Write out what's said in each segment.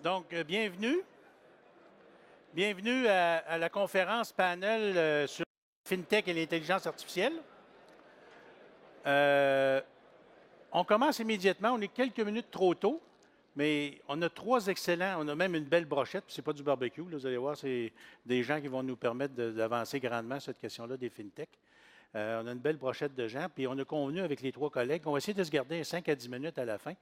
Donc, bienvenue. Bienvenue à la conférence panel sur FinTech et l'intelligence artificielle. On commence immédiatement. On est quelques minutes trop tôt, mais on a trois excellents. On a même une belle brochette. Ce n'est pas du barbecue. Là, vous allez voir, c'est des gens qui vont nous permettre d'avancer grandement cette question-là des FinTech. On a une belle brochette de gens. Puis on a convenu avec les trois collègues qu'on va essayer de se garder 5 à 10 minutes à la fin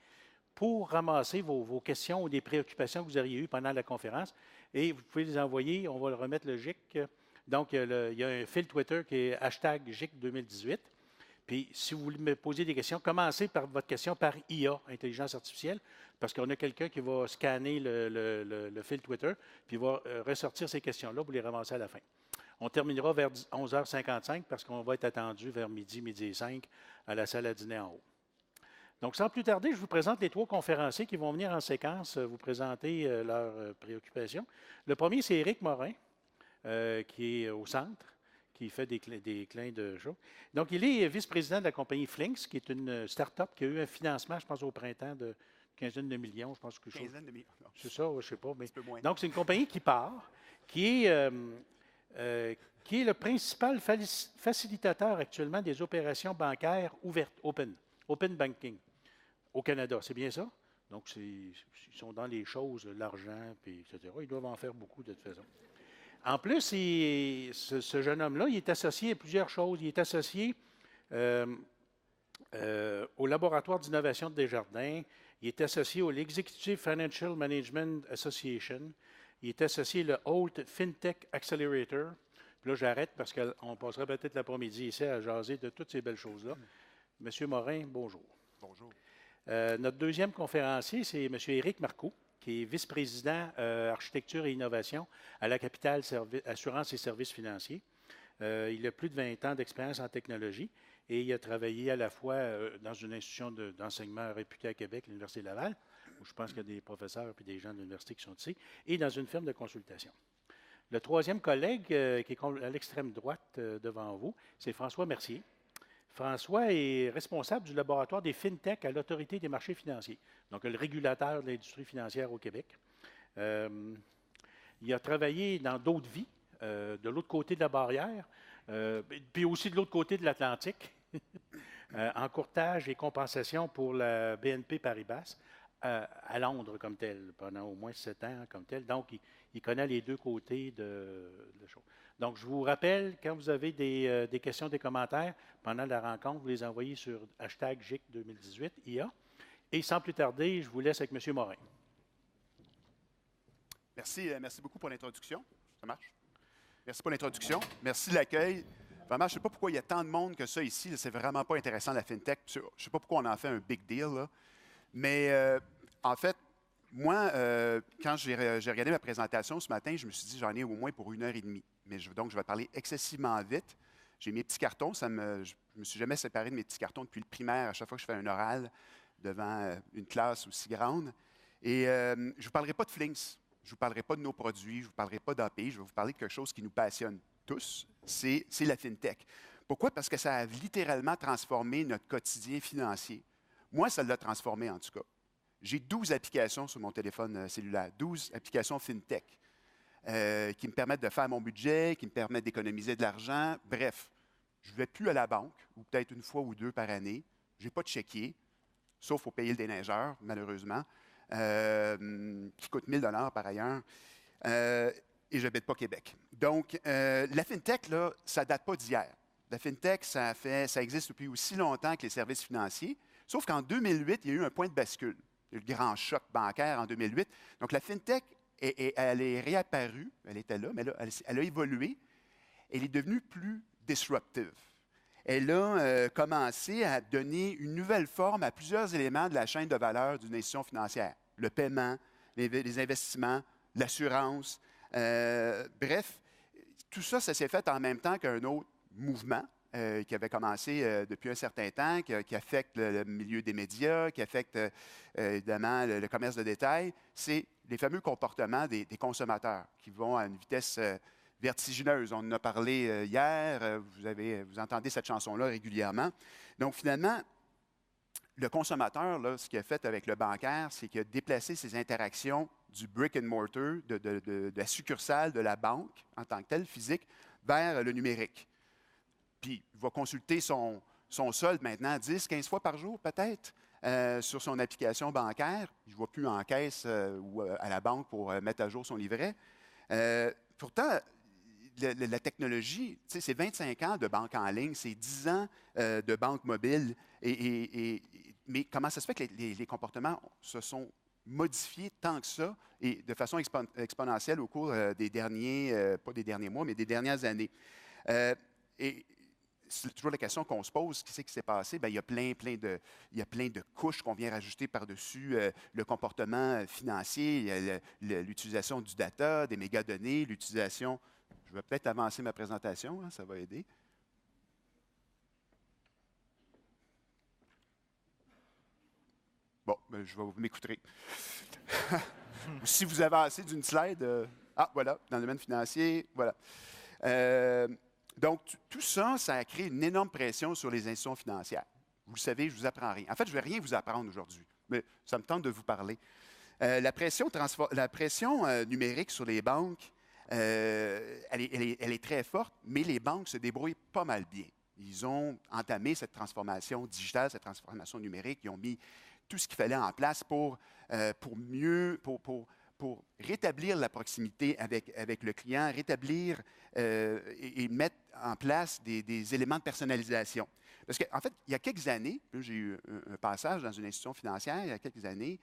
pour ramasser vos questions ou des préoccupations que vous auriez eues pendant la conférence. Et vous pouvez les envoyer, on va le remettre le GIC. Donc, il y a un fil Twitter qui est hashtag GIC 2018. Puis, si vous voulez me poser des questions, commencez par votre question par IA, intelligence artificielle, parce qu'on a quelqu'un qui va scanner le fil Twitter, puis il va ressortir ces questions-là pour les ramasser à la fin. On terminera vers 11h55 parce qu'on va être attendu vers midi et 5 à la salle à dîner en haut. Donc, sans plus tarder, je vous présente les trois conférenciers qui vont venir en séquence vous présenter leurs préoccupations. Le premier, c'est Éric Morin, qui est au centre, qui fait des clins de jour. Donc, il est vice-président de la compagnie Flinks, qui est une start-up qui a eu un financement, je pense, au printemps de quinzaine de millions, je pense que quinzaine de millions. C'est ça, je ne sais pas. Mais... moins. Donc, c'est une compagnie qui part, qui est le principal facilitateur actuellement des opérations bancaires ouvertes, open banking. Au Canada, c'est bien ça? Donc, ils sont dans les choses, l'argent, puis etc. Ils doivent en faire beaucoup de toute façon. En plus, ce jeune homme-là, il est associé à plusieurs choses. Il est associé au laboratoire d'innovation de Desjardins. Il est associé au Executive Financial Management Association. Il est associé au Holt FinTech Accelerator. Puis là, j'arrête parce qu'on passerait peut-être l'après-midi ici à jaser de toutes ces belles choses-là. Monsieur Morin, bonjour. Bonjour. Notre deuxième conférencier, c'est M. Éric Marcoux, qui est vice-président architecture et innovation à la Capitale Assurance et services financiers. Il a plus de 20 ans d'expérience en technologie et il a travaillé à la fois dans une institution d'enseignement réputée à Québec, l'Université Laval, où je pense qu'il y a des professeurs et des gens de l'université qui sont ici, et dans une firme de consultation. Le troisième collègue, qui est à l'extrême droite devant vous, c'est François Mercier. François est responsable du laboratoire des FinTech à l'Autorité des marchés financiers, donc le régulateur de l'industrie financière au Québec. Il a travaillé dans d'autres vies, de l'autre côté de la barrière, puis aussi de l'autre côté de l'Atlantique, en courtage et compensation pour la BNP Paribas, à Londres comme tel, pendant au moins 7 ans comme tel. Donc, il connaît les deux côtés de la chose. Donc, je vous rappelle, quand vous avez des questions, des commentaires pendant la rencontre, vous les envoyez sur hashtag GIC 2018, IA. Et sans plus tarder, je vous laisse avec M. Morin. Merci beaucoup pour l'introduction. Ça marche? Merci pour l'introduction. Merci de l'accueil. Vraiment, je ne sais pas pourquoi il y a tant de monde que ça ici. C'est vraiment pas intéressant, la FinTech. Je ne sais pas pourquoi on en fait un big deal, là. Mais en fait, moi, quand j'ai regardé ma présentation ce matin, je me suis dit j'en ai au moins pour 1h30. Donc, je vais parler excessivement vite. J'ai mes petits cartons. Je ne me suis jamais séparé de mes petits cartons depuis le primaire, à chaque fois que je fais un oral devant une classe aussi grande. Et je ne vous parlerai pas de Flinks. Je ne vous parlerai pas de nos produits. Je ne vous parlerai pas d'API. Je vais vous parler de quelque chose qui nous passionne tous. C'est la FinTech. Pourquoi? Parce que ça a littéralement transformé notre quotidien financier. Moi, ça l'a transformé, en tout cas. J'ai 12 applications sur mon téléphone cellulaire, 12 applications FinTech qui me permettent de faire mon budget, qui me permettent d'économiser de l'argent. Bref, je ne vais plus à la banque, ou peut-être une fois ou deux par année. Je n'ai pas de chéquier, sauf pour payer le déneigeur, malheureusement, qui coûte 1 000 par ailleurs. Et je n'habite pas Québec. Donc, la FinTech, là, ça ne date pas d'hier. La FinTech, ça existe depuis aussi longtemps que les services financiers. Sauf qu'en 2008, il y a eu un point de bascule. Il y a eu le grand choc bancaire en 2008. Donc, la FinTech, elle est réapparue. Elle était là, mais là, elle a évolué. Elle est devenue plus disruptive. Elle a commencé à donner une nouvelle forme à plusieurs éléments de la chaîne de valeur d'une institution financière. Le paiement, les investissements, l'assurance. Bref, tout ça, ça s'est fait en même temps qu'un autre mouvement qui avait commencé depuis un certain temps, qui affecte le milieu des médias, qui affecte évidemment le commerce de détail, c'est les fameux comportements des consommateurs qui vont à une vitesse vertigineuse. On en a parlé hier, vous entendez cette chanson-là régulièrement. Donc finalement, le consommateur, là, ce qu'il a fait avec le bancaire, c'est qu'il a déplacé ses interactions du brick and mortar, de la succursale de la banque en tant que telle, physique, vers le numérique. Puis, il va consulter son solde maintenant 10-15 fois par jour, peut-être, sur son application bancaire. Il ne va plus en caisse ou à la banque pour mettre à jour son livret. Pourtant, la technologie, c'est 25 ans de banque en ligne, c'est 10 ans de banque mobile. Mais comment ça se fait que les comportements se sont modifiés tant que ça et de façon exponentielle au cours des derniers, pas des derniers mois, mais des dernières années? Et c'est toujours la question qu'on se pose, qu'est-ce qui s'est passé? Bien, il y a plein de couches qu'on vient rajouter par-dessus le comportement financier, il y a l'utilisation du data, des mégadonnées, l'utilisation... Je vais peut-être avancer ma présentation, hein, ça va aider. Bon, ben, je vais vous m'écouter. Si vous avancez d'une slide, voilà, dans le domaine financier, voilà. Donc, tout ça, ça a créé une énorme pression sur les institutions financières. Vous le savez, je ne vous apprends rien. En fait, je ne vais rien vous apprendre aujourd'hui, mais ça me tente de vous parler. La pression numérique sur les banques, elle est très forte, mais les banques se débrouillent pas mal bien. Ils ont entamé cette transformation digitale, cette transformation numérique. Ils ont mis tout ce qu'il fallait en place pour rétablir la proximité avec le client, rétablir et mettre en place des éléments de personnalisation. Parce qu'en fait, il y a quelques années, j'ai eu un passage dans une institution financière, il y a quelques années,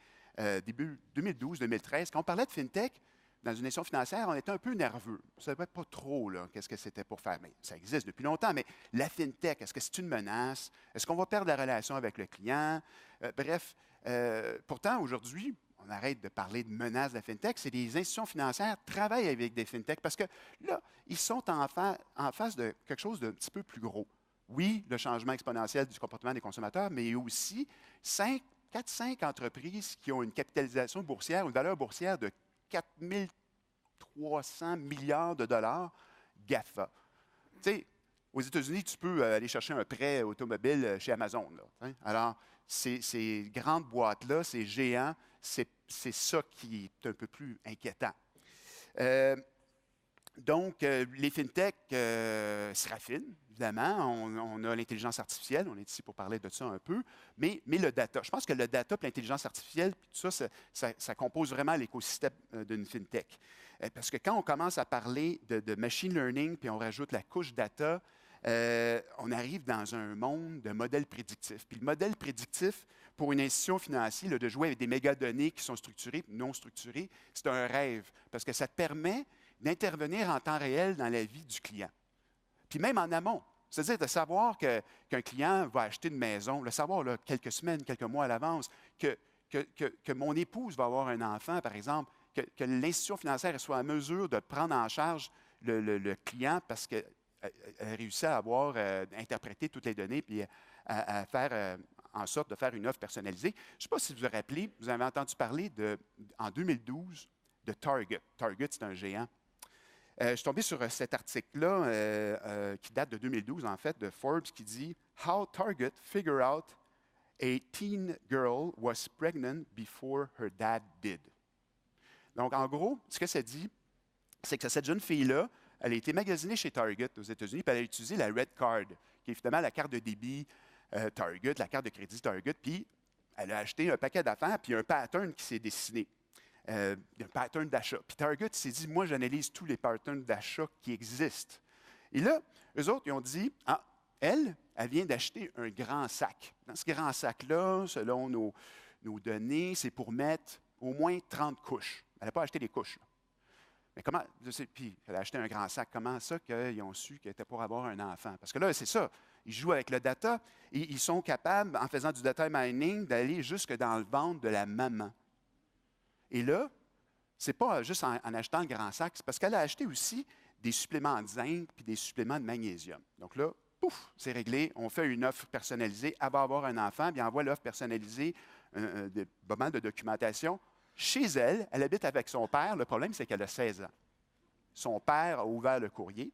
début 2012-2013, quand on parlait de FinTech, dans une institution financière, on était un peu nerveux. On ne savait pas trop qu'est-ce que c'était pour faire. Mais ça existe depuis longtemps, mais la FinTech, est-ce que c'est une menace? Est-ce qu'on va perdre la relation avec le client? Bref, pourtant, aujourd'hui, on arrête de parler de menace de la FinTech. C'est des institutions financières qui travaillent avec des FinTech parce que là, ils sont en face de quelque chose d'un petit peu plus gros. Oui, le changement exponentiel du comportement des consommateurs, mais il y a aussi 4-5 entreprises qui ont une capitalisation boursière, une valeur boursière de 4 300 milliards de dollars GAFA. Tu sais, aux États-Unis, tu peux aller chercher un prêt automobile chez Amazon. Là, hein? Alors, ces grandes boîtes-là, ces géants, c'est ça qui est un peu plus inquiétant. Donc, les FinTech se raffinent, évidemment. On a l'intelligence artificielle, on est ici pour parler de ça un peu, mais le data. Je pense que le data et l'intelligence artificielle, tout ça, ça compose vraiment l'écosystème d'une FinTech. Parce que quand on commence à parler de machine learning, puis on rajoute la couche data, on arrive dans un monde de modèles prédictifs. Puis le modèle prédictif, pour une institution financière, de jouer avec des mégadonnées qui sont structurées, non structurées, c'est un rêve, parce que ça te permet d'intervenir en temps réel dans la vie du client. Puis même en amont, c'est-à-dire de savoir qu'un client va acheter une maison, le savoir là, quelques semaines, quelques mois à l'avance, que mon épouse va avoir un enfant, par exemple, que l'institution financière soit en mesure de prendre en charge le client parce qu'elle a réussi à avoir interprété toutes les données puis à faire en sorte de faire une offre personnalisée. Je ne sais pas si vous vous rappelez, vous avez entendu parler en 2012 de Target. Target, c'est un géant. Je suis tombé sur cet article-là qui date de 2012, en fait, de Forbes, qui dit « How Target figured out a teen girl was pregnant before her dad did ». Donc, en gros, ce que ça dit, c'est que cette jeune fille-là, elle a été magasinée chez Target aux États-Unis, puis elle a utilisé la Red Card, qui est évidemment la carte de débit Target, la carte de crédit Target, puis elle a acheté un paquet d'affaires, puis un pattern qui s'est dessiné. Un pattern d'achat. Puis Target s'est dit, moi, j'analyse tous les patterns d'achat qui existent. Et là, eux autres, ils ont dit, elle vient d'acheter un grand sac. Dans ce grand sac-là, selon nos données, c'est pour mettre au moins 30 couches. Elle n'a pas acheté des couches. Là. Mais comment, puis elle a acheté un grand sac. Comment ça qu'ils ont su qu'elle était pour avoir un enfant? Parce que là, c'est ça. Ils jouent avec le data et ils sont capables, en faisant du data mining, d'aller jusque dans le ventre de la maman. Et là, ce n'est pas juste en achetant le grand sac, c'est parce qu'elle a acheté aussi des suppléments de zinc puis des suppléments de magnésium. Donc là, pouf, c'est réglé. On fait une offre personnalisée. Elle va avoir un enfant, puis on envoie l'offre personnalisée, des moments de documentation. Chez elle, elle habite avec son père. Le problème, c'est qu'elle a 16 ans. Son père a ouvert le courrier.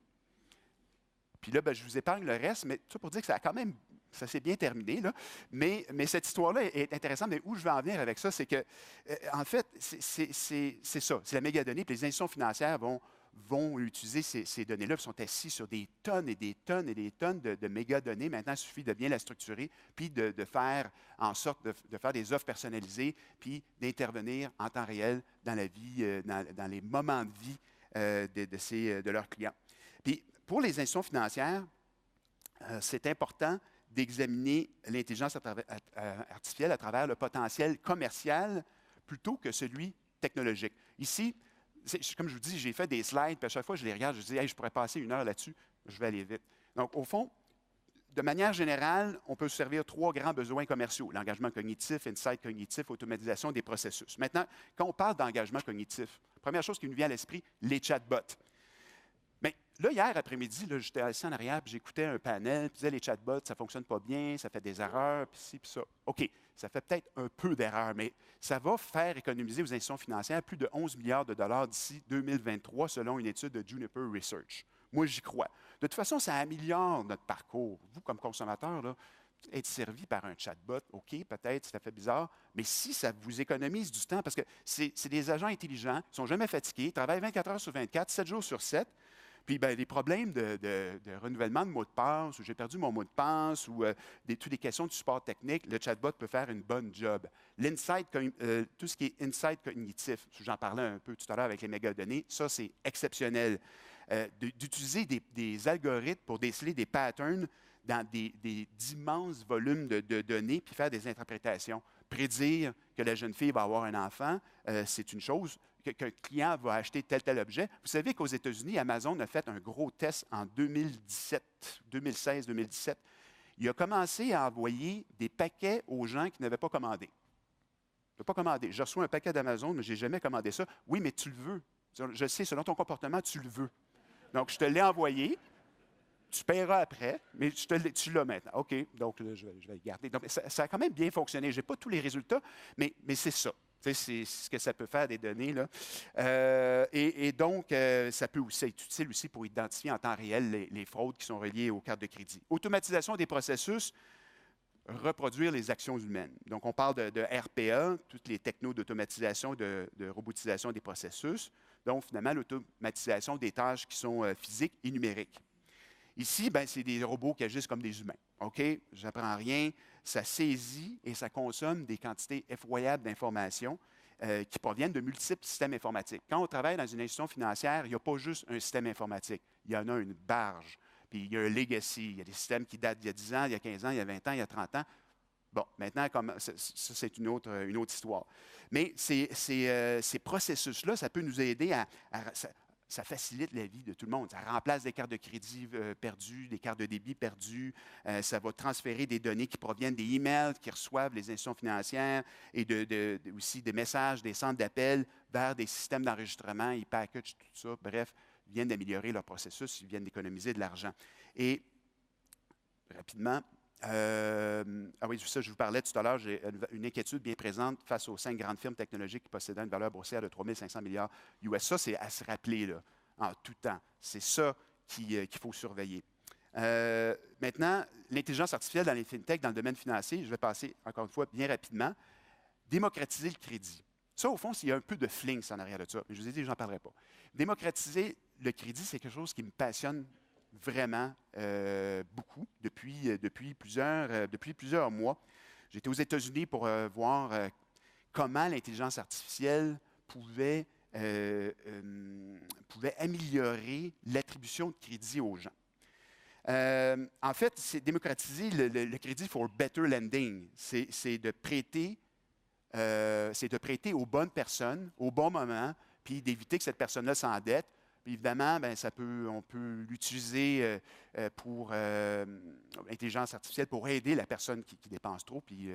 Puis là, je vous épargne le reste, mais tout pour dire que ça a quand même ça s'est bien terminé, là. Mais cette histoire-là est intéressante. Mais où je veux en venir avec ça, c'est que, en fait, c'est ça. C'est la mégadonnée. Puis les institutions financières vont utiliser ces données-là, qui sont assis sur des tonnes et des tonnes et des tonnes de mégadonnées. Maintenant, il suffit de bien la structurer, puis de faire en sorte de faire des offres personnalisées, puis d'intervenir en temps réel dans la vie, dans les moments de vie de leurs clients. Puis, pour les institutions financières, c'est important d'examiner l'intelligence artificielle à travers le potentiel commercial plutôt que celui technologique. Ici, comme je vous dis, j'ai fait des slides, puis à chaque fois que je les regarde, je dis hey, je pourrais passer 1 heure là-dessus, je vais aller vite. Donc, au fond, de manière générale, on peut se servir 3 grands besoins commerciaux: l'engagement cognitif, insight cognitif, automatisation des processus. Maintenant, quand on parle d'engagement cognitif, première chose qui nous vient à l'esprit, les chatbots. Mais là, hier après-midi, j'étais assis en arrière, puis j'écoutais un panel, puis disait les chatbots, ça ne fonctionne pas bien, ça fait des erreurs, puis ci, puis ça. OK, ça fait peut-être un peu d'erreurs, mais ça va faire économiser aux institutions financières plus de 11 milliards de dollars d'ici 2023, selon une étude de Juniper Research. Moi, j'y crois. De toute façon, ça améliore notre parcours. Vous, comme consommateur, là, être servi par un chatbot, OK, peut-être, ça fait bizarre, mais si ça vous économise du temps, parce que c'est des agents intelligents, ils ne sont jamais fatigués, ils travaillent 24 heures sur 24, 7 jours sur 7, puis ben, les problèmes de renouvellement de mot de passe, ou j'ai perdu mon mot de passe, ou toutes les questions de support technique, le chatbot peut faire une bonne job. Tout ce qui est insight cognitif, j'en parlais un peu tout à l'heure avec les mégadonnées, ça c'est exceptionnel. D'utiliser des algorithmes pour déceler des patterns dans d'immenses volumes de données, puis faire des interprétations. Prédire que la jeune fille va avoir un enfant, c'est une chose. Qu'un client va acheter tel objet. Vous savez qu'aux États-Unis, Amazon a fait un gros test en 2016-2017. Il a commencé à envoyer des paquets aux gens qui n'avaient pas commandé. Je n'ai pas commandé. Je reçois un paquet d'Amazon, mais je n'ai jamais commandé ça. Oui, mais tu le veux. Je sais, selon ton comportement, tu le veux. Donc, je te l'ai envoyé. Tu paieras après, mais tu l'as maintenant. OK, donc là, je vais le garder. Donc, ça a quand même bien fonctionné. Je n'ai pas tous les résultats, mais c'est ça. C'est ce que ça peut faire des données, là. Et donc, ça peut aussi être utile aussi pour identifier en temps réel les fraudes qui sont reliées aux cartes de crédit. Automatisation des processus, reproduire les actions humaines. Donc, on parle de RPA, toutes les technos d'automatisation, de robotisation des processus. Donc, finalement, l'automatisation des tâches qui sont physiques et numériques. Ici, ben, c'est des robots qui agissent comme des humains. OK? Je n'apprends rien. Ça saisit et ça consomme des quantités effroyables d'informations qui proviennent de multiples systèmes informatiques. Quand on travaille dans une institution financière, il n'y a pas juste un système informatique. Il y en a une barge. Puis il y a un legacy. Il y a des systèmes qui datent d'il y a 10 ans, il y a 15 ans, il y a 20 ans, il y a 30 ans. Bon, maintenant, ça, c'est une autre histoire. Mais ces processus-là, ça peut nous aider ça facilite la vie de tout le monde. Ça remplace des cartes de crédit perdues, des cartes de débit perdues. Ça va transférer des données qui proviennent des emails qui reçoivent les institutions financières et aussi des messages, des centres d'appel vers des systèmes d'enregistrement. Ils packagent tout ça. Bref, ils viennent d'améliorer leur processus, ils viennent d'économiser de l'argent. Et rapidement, ah oui, ça, je vous parlais tout à l'heure, j'ai une inquiétude bien présente face aux 5 grandes firmes technologiques qui possédaient une valeur boursière de 3 500 milliards US. Ça, c'est à se rappeler là, en tout temps. C'est ça qu'il faut surveiller. Maintenant, l'intelligence artificielle dans les fintechs, dans le domaine financier, je vais passer encore une fois bien rapidement. Démocratiser le crédit. Ça, au fond, il y a un peu de flingue en arrière de ça, mais je vous ai dit que je n'en parlerai pas. Démocratiser le crédit, c'est quelque chose qui me passionne vraiment beaucoup depuis plusieurs mois. J'étais aux États-Unis pour voir comment l'intelligence artificielle pouvait améliorer l'attribution de crédit aux gens. En fait, c'est démocratiser le crédit for better lending. C'est de prêter aux bonnes personnes, au bon moment, puis d'éviter que cette personne-là s'endette. Puis évidemment, ben, on peut l'utiliser pour l'intelligence artificielle pour aider la personne qui dépense trop. Puis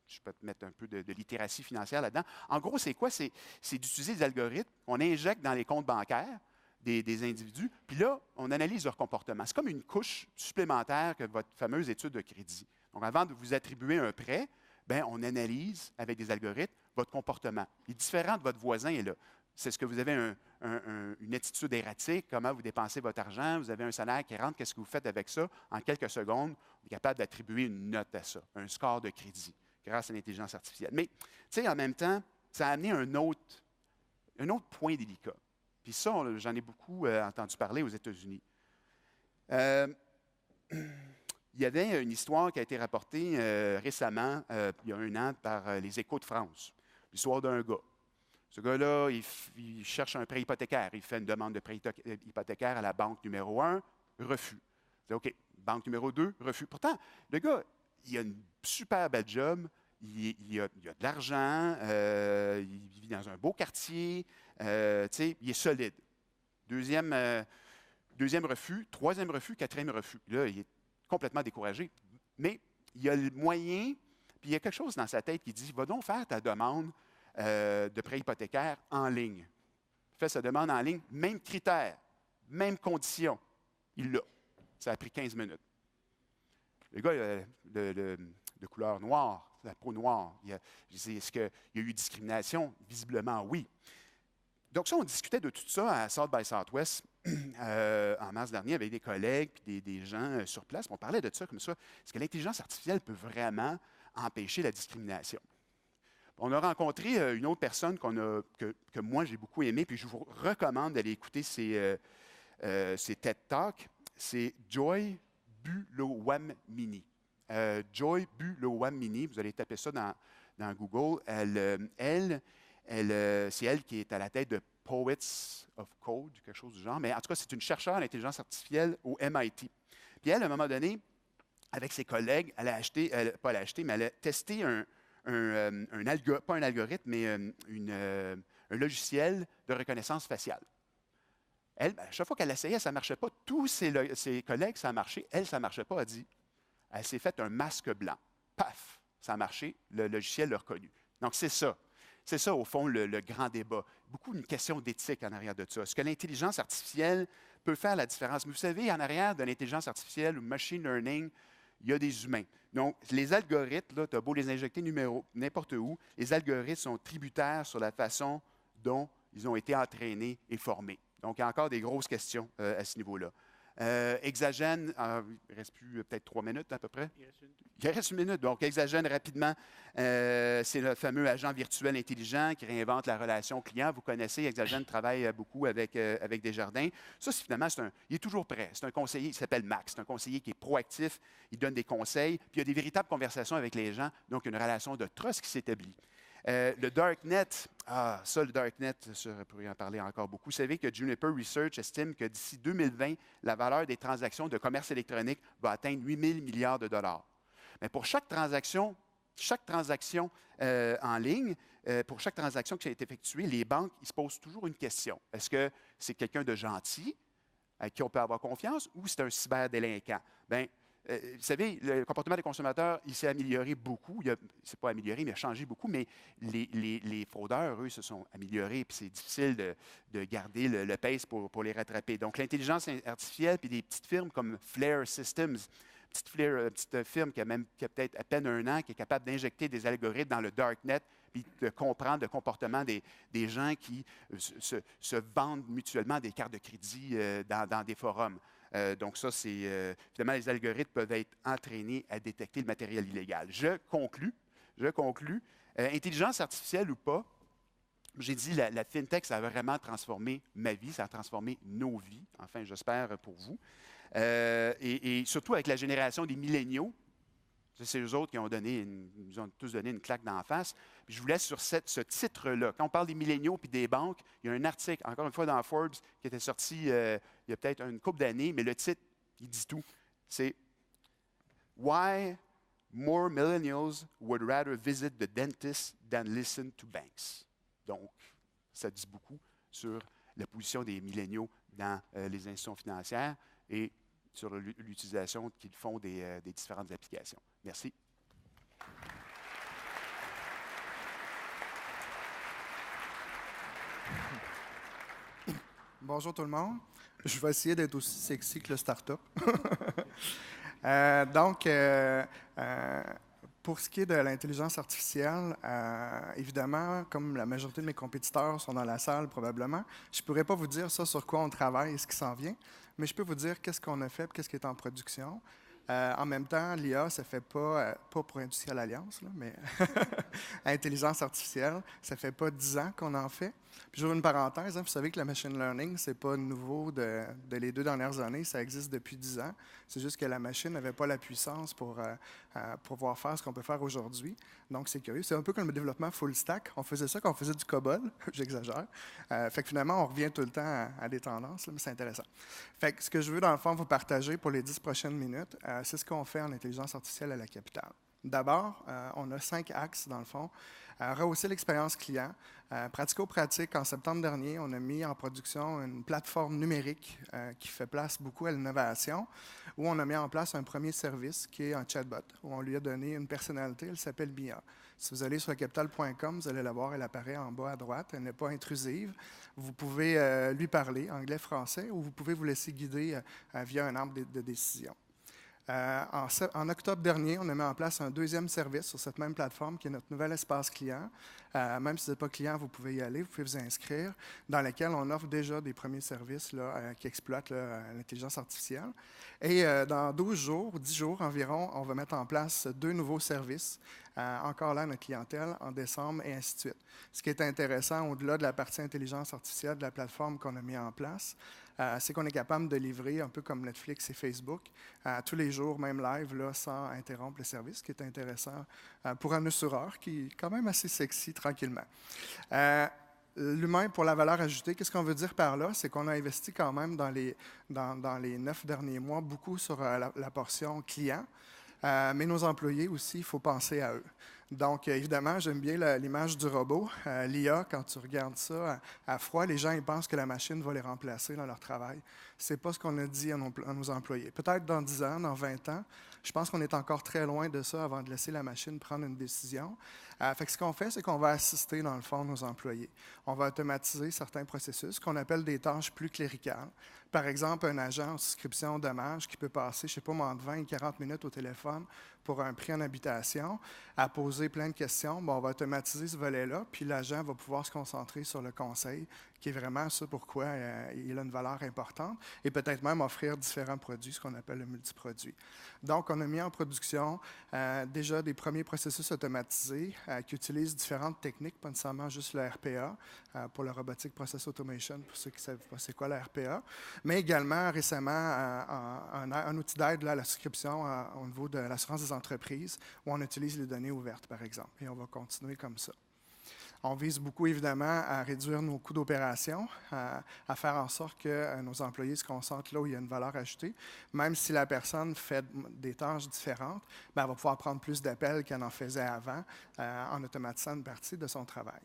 je peux te mettre un peu de littératie financière là-dedans. En gros, c'est quoi? C'est d'utiliser des algorithmes qu'on injecte dans les comptes bancaires des individus. Puis là, on analyse leur comportement. C'est comme une couche supplémentaire que votre fameuse étude de crédit. Donc, avant de vous attribuer un prêt, ben, on analyse avec des algorithmes votre comportement. Il est différent de votre voisin. Et là, C'est ce que vous avez une attitude erratique, comment vous dépensez votre argent, vous avez un salaire qui rentre, qu'est-ce que vous faites avec ça? En quelques secondes, vous êtes capable d'attribuer une note à ça, un score de crédit, grâce à l'intelligence artificielle. Mais, tu sais, en même temps, ça a amené un autre point délicat. Puis ça, j'en ai beaucoup entendu parler aux États-Unis. Il y avait une histoire qui a été rapportée récemment, il y a 1 an, par les Échos de France. L'histoire d'un gars. Ce gars-là, il cherche un prêt hypothécaire. Il fait une demande de prêt hypothécaire à la banque numéro 1, refus. Il dit OK, banque numéro 2, refus. Pourtant, le gars, il a une super belle job, il a de l'argent, il vit dans un beau quartier, il est solide. Deuxième refus, troisième refus, quatrième refus. Là, il est complètement découragé. Mais il y a le moyen, puis il y a quelque chose dans sa tête qui dit, va donc faire ta demande de prêt hypothécaire en ligne. Il fait sa demande en ligne, même critères, même conditions. Il l'a. Ça a pris 15 minutes. Le gars, de couleur noire, la peau noire. Est-ce qu'il y a eu discrimination? Visiblement, oui. Donc ça, on discutait de tout ça à South by Southwest en mars dernier avec des collègues et des gens sur place. On parlait de ça comme ça. Est-ce que l'intelligence artificielle peut vraiment empêcher la discrimination? On a rencontré une autre personne que moi, j'ai beaucoup aimé, puis je vous recommande d'aller écouter ses TED Talks. C'est Joy Buolamwini. Joy Buolamwini, vous allez taper ça dans Google. C'est elle qui est à la tête de Poets of Code, quelque chose du genre. Mais en tout cas, c'est une chercheure en intelligence artificielle au MIT. Puis elle, à un moment donné, avec ses collègues, elle a testé pas un algorithme, mais un logiciel de reconnaissance faciale. Elle, à chaque fois qu'elle essayait, ça ne marchait pas. Tous ses collègues, ça a marché. Elle, ça ne marchait pas. Elle s'est fait un masque blanc. Paf! Ça a marché. Le logiciel l'a reconnu. Donc, c'est ça. C'est ça, au fond, le grand débat. Beaucoup une question d'éthique en arrière de ça. Est-ce que l'intelligence artificielle peut faire la différence? Mais vous savez, en arrière de l'intelligence artificielle ou machine learning, il y a des humains. Donc, les algorithmes, tu as beau les injecter n'importe où, les algorithmes sont tributaires sur la façon dont ils ont été entraînés et formés. Donc, il y a encore des grosses questions à ce niveau-là. Exagène, il ne reste plus peut-être 3 minutes à peu près. Il reste 1 minute. Donc, Exagène rapidement, c'est le fameux agent virtuel intelligent qui réinvente la relation client. Vous connaissez, Exagène travaille beaucoup avec Desjardins. Ça, finalement, il est toujours prêt. C'est un conseiller, il s'appelle Max. C'est un conseiller qui est proactif, il donne des conseils, puis il y a des véritables conversations avec les gens. Donc, une relation de trust qui s'établit. Le Darknet, le Darknet, je pourrais en parler encore beaucoup. Vous savez que Juniper Research estime que d'ici 2020, la valeur des transactions de commerce électronique va atteindre 8 000 milliards de dollars. Mais pour chaque transaction en ligne, pour chaque transaction qui a été effectuée, les banques, ils se posent toujours une question. Est-ce que c'est quelqu'un de gentil, à qui on peut avoir confiance, ou c'est un cyberdélinquant? Bien, vous savez, le comportement des consommateurs, il s'est amélioré beaucoup. Il ne s'est pas amélioré, mais il a changé beaucoup. Mais les fraudeurs, eux, se sont améliorés. Puis c'est difficile de garder le pace pour les rattraper. Donc, l'intelligence artificielle, puis des petites firmes comme Flare Systems, petite firme qui a peut-être à peine 1 an, qui est capable d'injecter des algorithmes dans le Darknet, puis de comprendre le comportement des gens qui se vendent mutuellement des cartes de crédit dans des forums. Donc ça, finalement, les algorithmes peuvent être entraînés à détecter le matériel illégal. Je conclus. Intelligence artificielle ou pas, j'ai dit la FinTech, ça a vraiment transformé ma vie, ça a transformé nos vies, enfin, j'espère pour vous. Et surtout avec la génération des milléniaux, c'est eux autres qui nous ont tous donné une claque d'en face. Puis je vous laisse sur ce titre-là. Quand on parle des milléniaux puis des banques, il y a un article, encore une fois dans Forbes, qui était sorti il y a peut-être une couple d'années, mais le titre, il dit tout. C'est « Why more millennials would rather visit the dentist than listen to banks ». Donc, ça dit beaucoup sur la position des milléniaux dans les institutions financières et sur l'utilisation qu'ils font des différentes applications. Merci. Bonjour tout le monde. Je vais essayer d'être aussi sexy que le start-up. Pour ce qui est de l'intelligence artificielle, évidemment, comme la majorité de mes compétiteurs sont dans la salle probablement, je ne pourrais pas vous dire ça sur quoi on travaille et ce qui s'en vient, mais je peux vous dire qu'est-ce qu'on a fait et qu'est-ce qui est en production. En même temps, l'IA, ça ne fait pas pour Industrielle Alliance, là, mais intelligence artificielle, ça ne fait pas 10 ans qu'on en fait. Puis j'ouvre une parenthèse, hein, vous savez que le machine learning, ce n'est pas nouveau de les 2 dernières années, ça existe depuis 10 ans. C'est juste que la machine n'avait pas la puissance pour pouvoir faire ce qu'on peut faire aujourd'hui. Donc c'est curieux. C'est un peu comme le développement full stack. On faisait ça quand on faisait du COBOL, j'exagère. Fait que finalement, on revient tout le temps à des tendances, là, mais c'est intéressant. Fait que ce que je veux, dans le fond, vous partager pour les 10 prochaines minutes, c'est ce qu'on fait en intelligence artificielle à la capitale. D'abord, on a 5 axes, dans le fond. Rehausser l'expérience client. Pratico-pratique, en septembre dernier, on a mis en production une plateforme numérique qui fait place beaucoup à l'innovation, où on a mis en place un premier service qui est un chatbot, où on lui a donné une personnalité, elle s'appelle Mia. Si vous allez sur capital.com, vous allez la voir, elle apparaît en bas à droite, elle n'est pas intrusive. Vous pouvez lui parler, anglais-français, ou vous pouvez vous laisser guider via un arbre de décision. En octobre dernier, on a mis en place un deuxième service sur cette même plateforme qui est notre nouvel espace client. Même si vous n'êtes pas client, vous pouvez y aller, vous pouvez vous inscrire, dans lequel on offre déjà des premiers services là, qui exploitent l'intelligence artificielle. Et dans 12 jours, ou 10 jours environ, on va mettre en place 2 nouveaux services, encore là à notre clientèle, en décembre et ainsi de suite. Ce qui est intéressant, au-delà de la partie intelligence artificielle de la plateforme qu'on a mis en place, c'est qu'on est capable de livrer, un peu comme Netflix et Facebook, tous les jours, même live, là, sans interrompre le service, ce qui est intéressant pour un assureur qui est quand même assez sexy tranquillement. L'humain pour la valeur ajoutée, qu'est-ce qu'on veut dire par là? C'est qu'on a investi quand même dans les 9 derniers mois beaucoup sur la portion client. Mais nos employés aussi, il faut penser à eux. Donc, évidemment, j'aime bien l'image du robot. L'IA, quand tu regardes ça à froid, les gens ils pensent que la machine va les remplacer dans leur travail. Ce n'est pas ce qu'on a dit à nos employés. Peut-être dans 10 ans, dans 20 ans, je pense qu'on est encore très loin de ça avant de laisser la machine prendre une décision. Fait que ce qu'on fait, c'est qu'on va assister, dans le fond, nos employés. On va automatiser certains processus qu'on appelle des tâches plus cléricales. Par exemple, un agent en souscription dommages qui peut passer, je ne sais pas, entre 20 et 40 minutes au téléphone pour un prix en habitation, à poser plein de questions. Bon, on va automatiser ce volet-là, puis l'agent va pouvoir se concentrer sur le conseil, qui est vraiment ça pourquoi il a une valeur importante, et peut-être même offrir différents produits, ce qu'on appelle le multiproduit. Donc, on a mis en production déjà des premiers processus automatisés qui utilisent différentes techniques, pas nécessairement juste le RPA, pour le Robotic Process Automation, pour ceux qui ne savent pas c'est quoi le RPA, mais également récemment un outil d'aide à la souscription au niveau de l'assurance des entreprises, où on utilise les données ouvertes, par exemple, et on va continuer comme ça. On vise beaucoup, évidemment, à réduire nos coûts d'opération, à faire en sorte que nos employés se concentrent là où il y a une valeur ajoutée. Même si la personne fait des tâches différentes, bien, elle va pouvoir prendre plus d'appels qu'elle en faisait avant en automatisant une partie de son travail.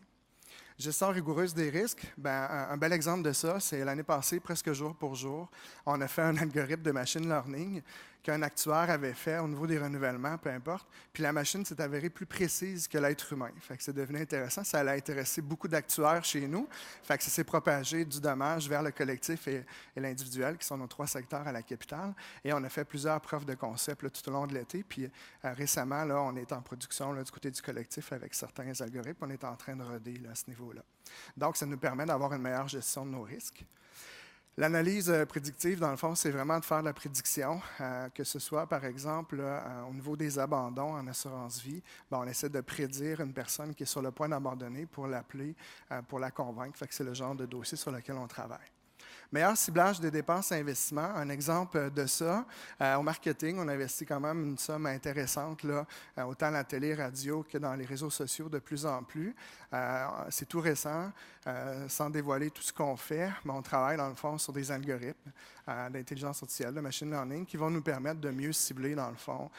Gestion rigoureuse des risques, bien, un bel exemple de ça, c'est l'année passée, presque jour pour jour, on a fait un algorithme de machine learning qu'un actuaire avait fait au niveau des renouvellements, peu importe, puis la machine s'est avérée plus précise que l'être humain. Fait que c'est devenu intéressant, ça a intéressé beaucoup d'actuaires chez nous, fait que ça s'est propagé du dommage vers le collectif et l'individuel, qui sont nos 3 secteurs à la capitale, et on a fait plusieurs preuves de concept là, tout au long de l'été, puis récemment, là, on est en production là, du côté du collectif avec certains algorithmes, on est en train de roder là, à ce niveau-là. Donc, ça nous permet d'avoir une meilleure gestion de nos risques. L'analyse prédictive, dans le fond, c'est vraiment de faire de la prédiction, que ce soit, par exemple, au niveau des abandons en assurance-vie. On essaie de prédire une personne qui est sur le point d'abandonner pour l'appeler, pour la convaincre. Fait que c'est le genre de dossier sur lequel on travaille. Meilleur ciblage des dépenses et investissements. Un exemple de ça, au marketing, on investit quand même une somme intéressante, là, autant à la télé, radio que dans les réseaux sociaux de plus en plus. C'est tout récent, sans dévoiler tout ce qu'on fait, mais on travaille dans le fond sur des algorithmes d'intelligence artificielle, de machine learning, qui vont nous permettre de mieux cibler dans le fond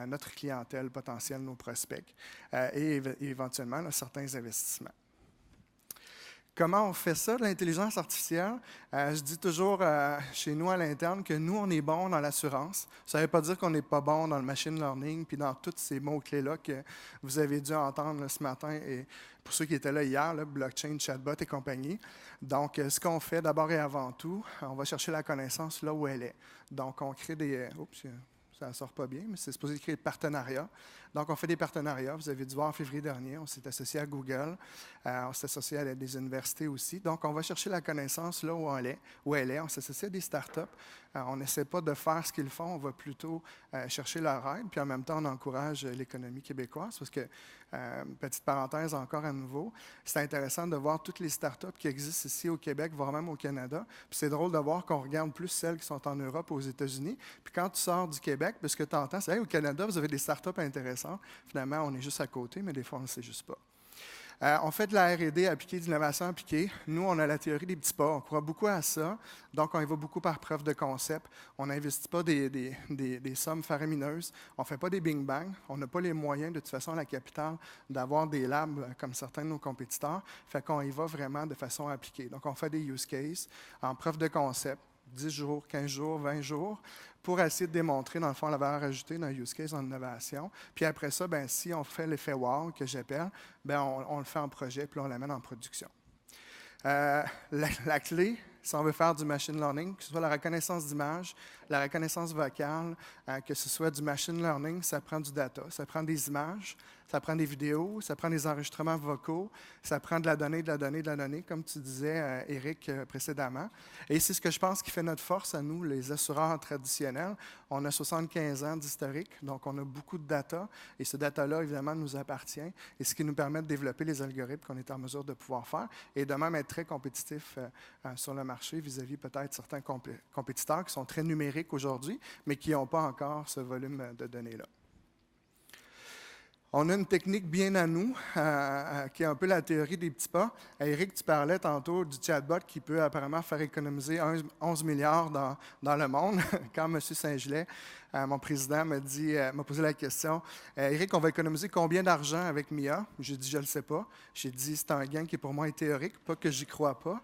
notre clientèle potentielle, nos prospects, et éventuellement là, certains investissements. Comment on fait ça, de l'intelligence artificielle? Je dis toujours chez nous à l'interne que nous, on est bon dans l'assurance. Ça ne veut pas dire qu'on n'est pas bon dans le machine learning puis dans tous ces mots-clés-là que vous avez dû entendre là, ce matin et pour ceux qui étaient là hier, là, blockchain, chatbot et compagnie. Donc, ce qu'on fait d'abord et avant tout, on va chercher la connaissance là où elle est. Donc, on crée des... Oups, Ça ne sort pas bien, mais c'est supposé créer de partenariats. Donc, on fait des partenariats. Vous avez dû voir en février dernier, on s'est associé à Google, on s'est associé à des universités aussi. Donc, on va chercher la connaissance là où elle est. On s'associe à des startups. On n'essaie pas de faire ce qu'ils font, on va plutôt chercher leur aide. Puis en même temps, on encourage l'économie québécoise parce que, petite parenthèse encore à nouveau, c'est intéressant de voir toutes les startups qui existent ici au Québec, voire même au Canada. Puis c'est drôle de voir qu'on regarde plus celles qui sont en Europe ou aux États-Unis. Puis quand tu sors du Québec, ce que tu entends, c'est hey, au Canada, vous avez des startups intéressantes. Finalement, on est juste à côté, mais des fois, on ne le sait juste pas. On fait de la R&D appliquée, de l'innovation appliquée. Nous, on a la théorie des petits pas. On croit beaucoup à ça. Donc, on y va beaucoup par preuve de concept. On n'investit pas des sommes faramineuses. On ne fait pas des bing-bang. On n'a pas les moyens, de toute façon, à la capitale, d'avoir des labs comme certains de nos compétiteurs. Fait qu'on y va vraiment de façon appliquée. Donc, on fait des use cases en preuve de concept. 10 jours, 15 jours, 20 jours, pour essayer de démontrer, dans le fond, la valeur ajoutée d'un use case en innovation. Puis après ça, si on fait l'effet wow, que j'appelle, on le fait en projet, puis on l'amène en production. La clé, si on veut faire du machine learning, que ce soit la reconnaissance d'image, la reconnaissance vocale, que ce soit du machine learning, ça prend du data, ça prend des images, ça prend des vidéos, ça prend des enregistrements vocaux, ça prend de la donnée, comme tu disais, Éric, précédemment. Et c'est ce que je pense qui fait notre force à nous, les assureurs traditionnels. On a 75 ans d'historique, donc on a beaucoup de data, et ce data-là, évidemment, nous appartient, et ce qui nous permet de développer les algorithmes qu'on est en mesure de pouvoir faire, et de même être très compétitif sur le marché vis-à-vis peut-être certains compétiteurs qui sont très numériques aujourd'hui, mais qui n'ont pas encore ce volume de données-là. On a une technique bien à nous, qui est un peu la théorie des petits pas. Éric, tu parlais tantôt du chatbot qui peut apparemment faire économiser 11 milliards dans le monde. Quand M. Saint-Gelais, mon président, m'a posé la question, Éric, on va économiser combien d'argent avec MIA? J'ai dit, je ne le sais pas. J'ai dit, c'est un gain qui pour moi est théorique, pas que j'y crois pas.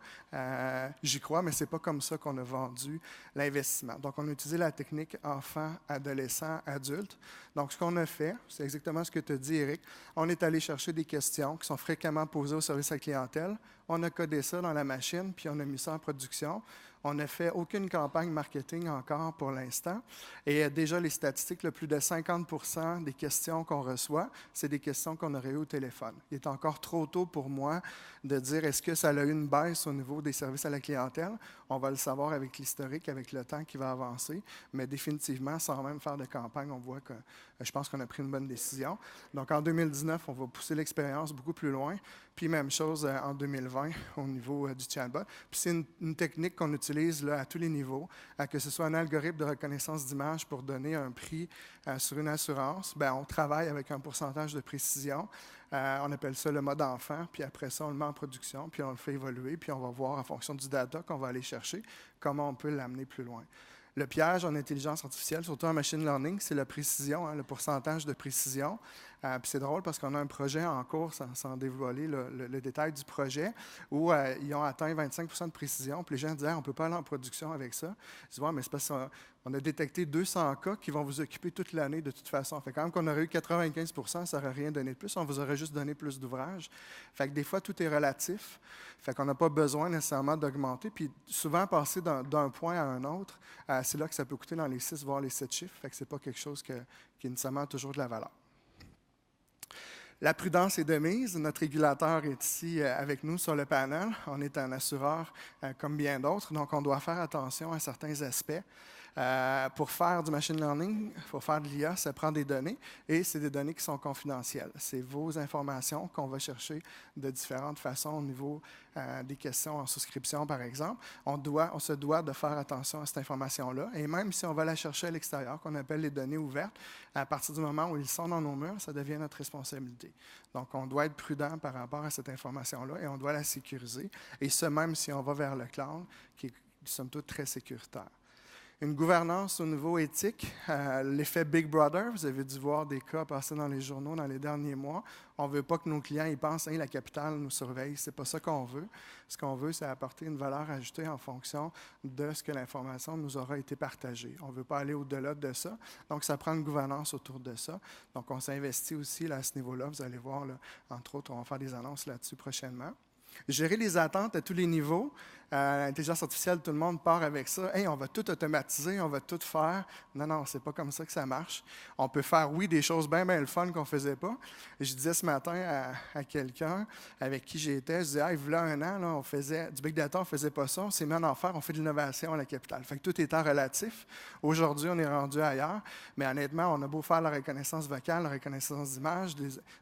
J'y crois, mais ce n'est pas comme ça qu'on a vendu l'investissement. Donc, on a utilisé la technique enfant, adolescent, adulte. Donc, ce qu'on a fait, c'est exactement ce que tu as dit, Éric. On est allé chercher des questions qui sont fréquemment posées au service à la clientèle. On a codé ça dans la machine, puis on a mis ça en production. On n'a fait aucune campagne marketing encore pour l'instant. Et déjà, les statistiques, plus de 50% des questions qu'on reçoit, c'est des questions qu'on aurait eues au téléphone. Il est encore trop tôt pour moi de dire est-ce que ça a eu une baisse au niveau des services à la clientèle. On va le savoir avec l'historique, avec le temps qui va avancer. Mais définitivement, sans même faire de campagne, on voit que je pense qu'on a pris une bonne décision. Donc, en 2019, on va pousser l'expérience beaucoup plus loin. Puis, même chose en 2020 au niveau du chatbot. Puis, c'est une technique qu'on utilise là, à tous les niveaux, que ce soit un algorithme de reconnaissance d'image pour donner un prix sur une assurance. On travaille avec un pourcentage de précision. On appelle ça le mode enfant. Puis après ça, on le met en production, puis on le fait évoluer. Puis on va voir en fonction du data qu'on va aller chercher comment on peut l'amener plus loin. Le piège en intelligence artificielle, surtout en machine learning, c'est la précision, le pourcentage de précision. Puis c'est drôle parce qu'on a un projet en cours, sans dévoiler le détail du projet, où ils ont atteint 25% de précision. Puis les gens disent on ne peut pas aller en production avec ça. Je dis mais c'est parce qu'on a détecté 200 cas qui vont vous occuper toute l'année de toute façon. Fait quand même qu'on aurait eu 95%, ça n'aurait rien donné de plus. On vous aurait juste donné plus d'ouvrages. Fait que des fois, tout est relatif. Fait qu'on n'a pas besoin nécessairement d'augmenter. Puis souvent, passer d'un point à un autre, c'est là que ça peut coûter dans les 6 voire les 7 chiffres. Fait que ce n'est pas quelque chose qui est nécessairement toujours de la valeur. La prudence est de mise. Notre régulateur est ici avec nous sur le panel. On est un assureur comme bien d'autres, donc on doit faire attention à certains aspects. Pour faire du machine learning, il faut faire de l'IA, ça prend des données et c'est des données qui sont confidentielles. C'est vos informations qu'on va chercher de différentes façons au niveau des questions en souscription, par exemple. On se doit de faire attention à cette information-là et même si on va la chercher à l'extérieur, qu'on appelle les données ouvertes, à partir du moment où ils sont dans nos murs, ça devient notre responsabilité. Donc, on doit être prudent par rapport à cette information-là et on doit la sécuriser. Et ce, même si on va vers le cloud, qui est, somme toute, très sécuritaire. Une gouvernance au niveau éthique, l'effet Big Brother, vous avez dû voir des cas passer dans les journaux dans les derniers mois. On ne veut pas que nos clients y pensent la capitale nous surveille. Ce n'est pas ça qu'on veut. Ce qu'on veut, c'est apporter une valeur ajoutée en fonction de ce que l'information nous aura été partagée. On ne veut pas aller au-delà de ça. Donc, ça prend une gouvernance autour de ça. Donc, on s'investit aussi là, à ce niveau-là. Vous allez voir, là, entre autres, on va faire des annonces là-dessus prochainement. Gérer les attentes à tous les niveaux. L'intelligence artificielle, tout le monde part avec ça. Hey, on va tout automatiser, on va tout faire. Non, non, c'est pas comme ça que ça marche. On peut faire, oui, des choses bien, bien le fun qu'on faisait pas. Et je disais ce matin à quelqu'un avec qui j'étais, je disais, hey, voilà un an, là, on faisait du big data, on faisait pas ça, on s'est mis en enfer, on fait de l'innovation à la capitale. Fait que tout étant relatif. Aujourd'hui, on est rendu ailleurs. Mais honnêtement, on a beau faire la reconnaissance vocale, la reconnaissance d'image,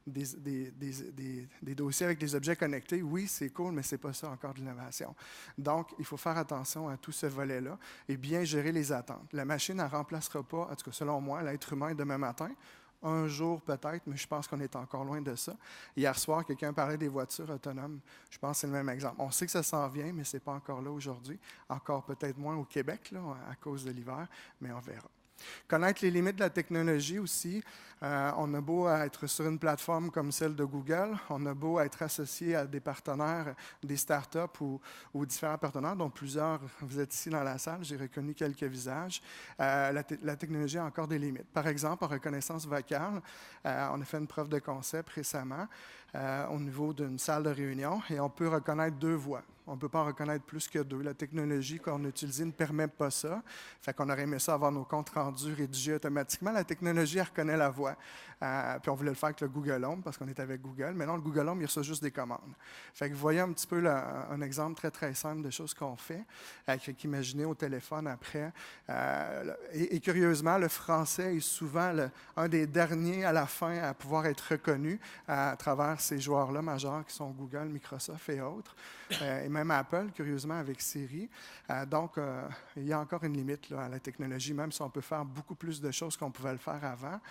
des dossiers avec des objets connectés. Oui, c'est cool, mais c'est pas ça encore de l'innovation. Donc, il faut faire attention à tout ce volet-là et bien gérer les attentes. La machine ne remplacera pas, en tout cas selon moi, l'être humain demain matin. Un jour peut-être, mais je pense qu'on est encore loin de ça. Hier soir, quelqu'un parlait des voitures autonomes. Je pense que c'est le même exemple. On sait que ça s'en vient, mais ce n'est pas encore là aujourd'hui. Encore peut-être moins au Québec, là, à cause de l'hiver, mais on verra. Connaître les limites de la technologie aussi. On a beau être sur une plateforme comme celle de Google, on a beau être associé à des partenaires, des startups ou différents partenaires, dont plusieurs, vous êtes ici dans la salle, j'ai reconnu quelques visages. La technologie a encore des limites. Par exemple, en reconnaissance vocale, on a fait une preuve de concept récemment au niveau d'une salle de réunion et on peut reconnaître 2 voix. On ne peut pas en reconnaître plus que 2. La technologie qu'on a utilisée ne permet pas ça. Fait qu'on aurait aimé ça avoir nos comptes rendus rédigés automatiquement. La technologie, elle reconnaît la voix. Puis on voulait le faire avec le Google Home parce qu'on est avec Google. Mais non, le Google Home, il reçoit juste des commandes. Fait que vous voyez un petit peu un exemple très, très simple de choses qu'on fait. Imaginez au téléphone après. Et curieusement, le français est souvent un des derniers à la fin à pouvoir être reconnu à travers ces joueurs-là majeurs qui sont Google, Microsoft et autres. Et même Apple, curieusement, avec Siri. Donc, il y a encore une limite là, à la technologie. Même si on peut faire beaucoup plus de choses qu'on pouvait le faire avant,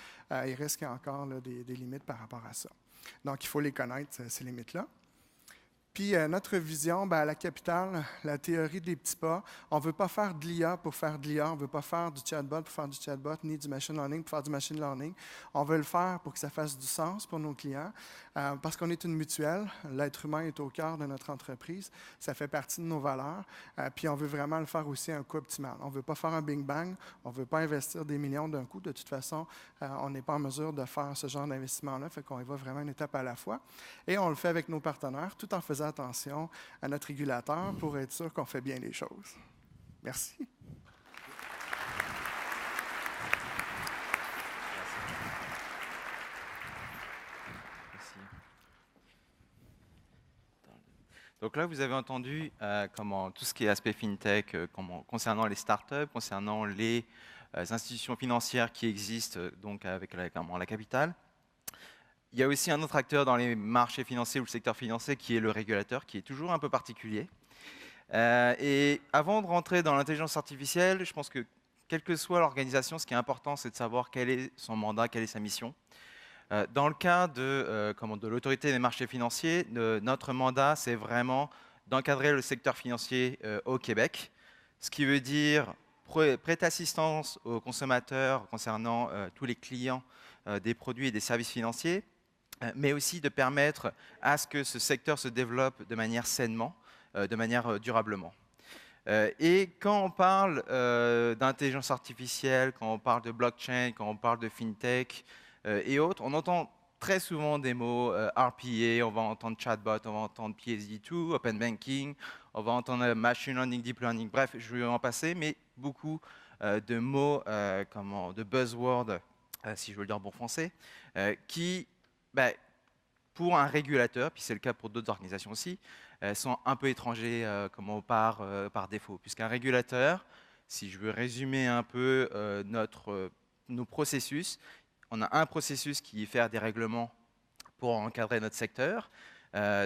il reste qu'il y a encore là, des limites par rapport à ça. Donc, il faut les connaître, ces limites-là. Puis notre vision, à la capitale, la théorie des petits pas, on ne veut pas faire de l'IA pour faire de l'IA, on ne veut pas faire du chatbot pour faire du chatbot, ni du machine learning pour faire du machine learning. On veut le faire pour que ça fasse du sens pour nos clients, parce qu'on est une mutuelle, l'être humain est au cœur de notre entreprise, ça fait partie de nos valeurs, puis on veut vraiment le faire aussi à un coût optimal. On ne veut pas faire un bing bang, on ne veut pas investir des millions d'un coup, de toute façon, on n'est pas en mesure de faire ce genre d'investissement-là, fait qu'on y va vraiment une étape à la fois. Et on le fait avec nos partenaires, tout en faisant attention à notre régulateur pour être sûr qu'on fait bien les choses. Merci. Merci. Donc là, vous avez entendu comment tout ce qui est aspect fintech, concernant les startups, concernant les institutions financières qui existent donc avec la capitale. Il y a aussi un autre acteur dans les marchés financiers ou le secteur financier qui est le régulateur, qui est toujours un peu particulier. Et avant de rentrer dans l'intelligence artificielle, je pense que quelle que soit l'organisation, ce qui est important, c'est de savoir quel est son mandat, quelle est sa mission. Dans le cas de l'autorité des marchés financiers, notre mandat, c'est vraiment d'encadrer le secteur financier au Québec, ce qui veut dire prêter assistance aux consommateurs concernant tous les clients des produits et des services financiers, mais aussi de permettre à ce que ce secteur se développe de manière sainement, de manière durablement. Et quand on parle d'intelligence artificielle, quand on parle de blockchain, quand on parle de fintech et autres, on entend très souvent des mots RPA, on va entendre chatbot, on va entendre PSD2, open banking, on va entendre machine learning, deep learning, bref, je vais en passer, mais beaucoup de mots, de buzzwords, si je veux le dire en bon français, qui, pour un régulateur, puis c'est le cas pour d'autres organisations aussi, sont un peu étrangers par défaut. Puisqu'un régulateur, si je veux résumer un peu nos processus, on a un processus qui est faire des règlements pour encadrer notre secteur.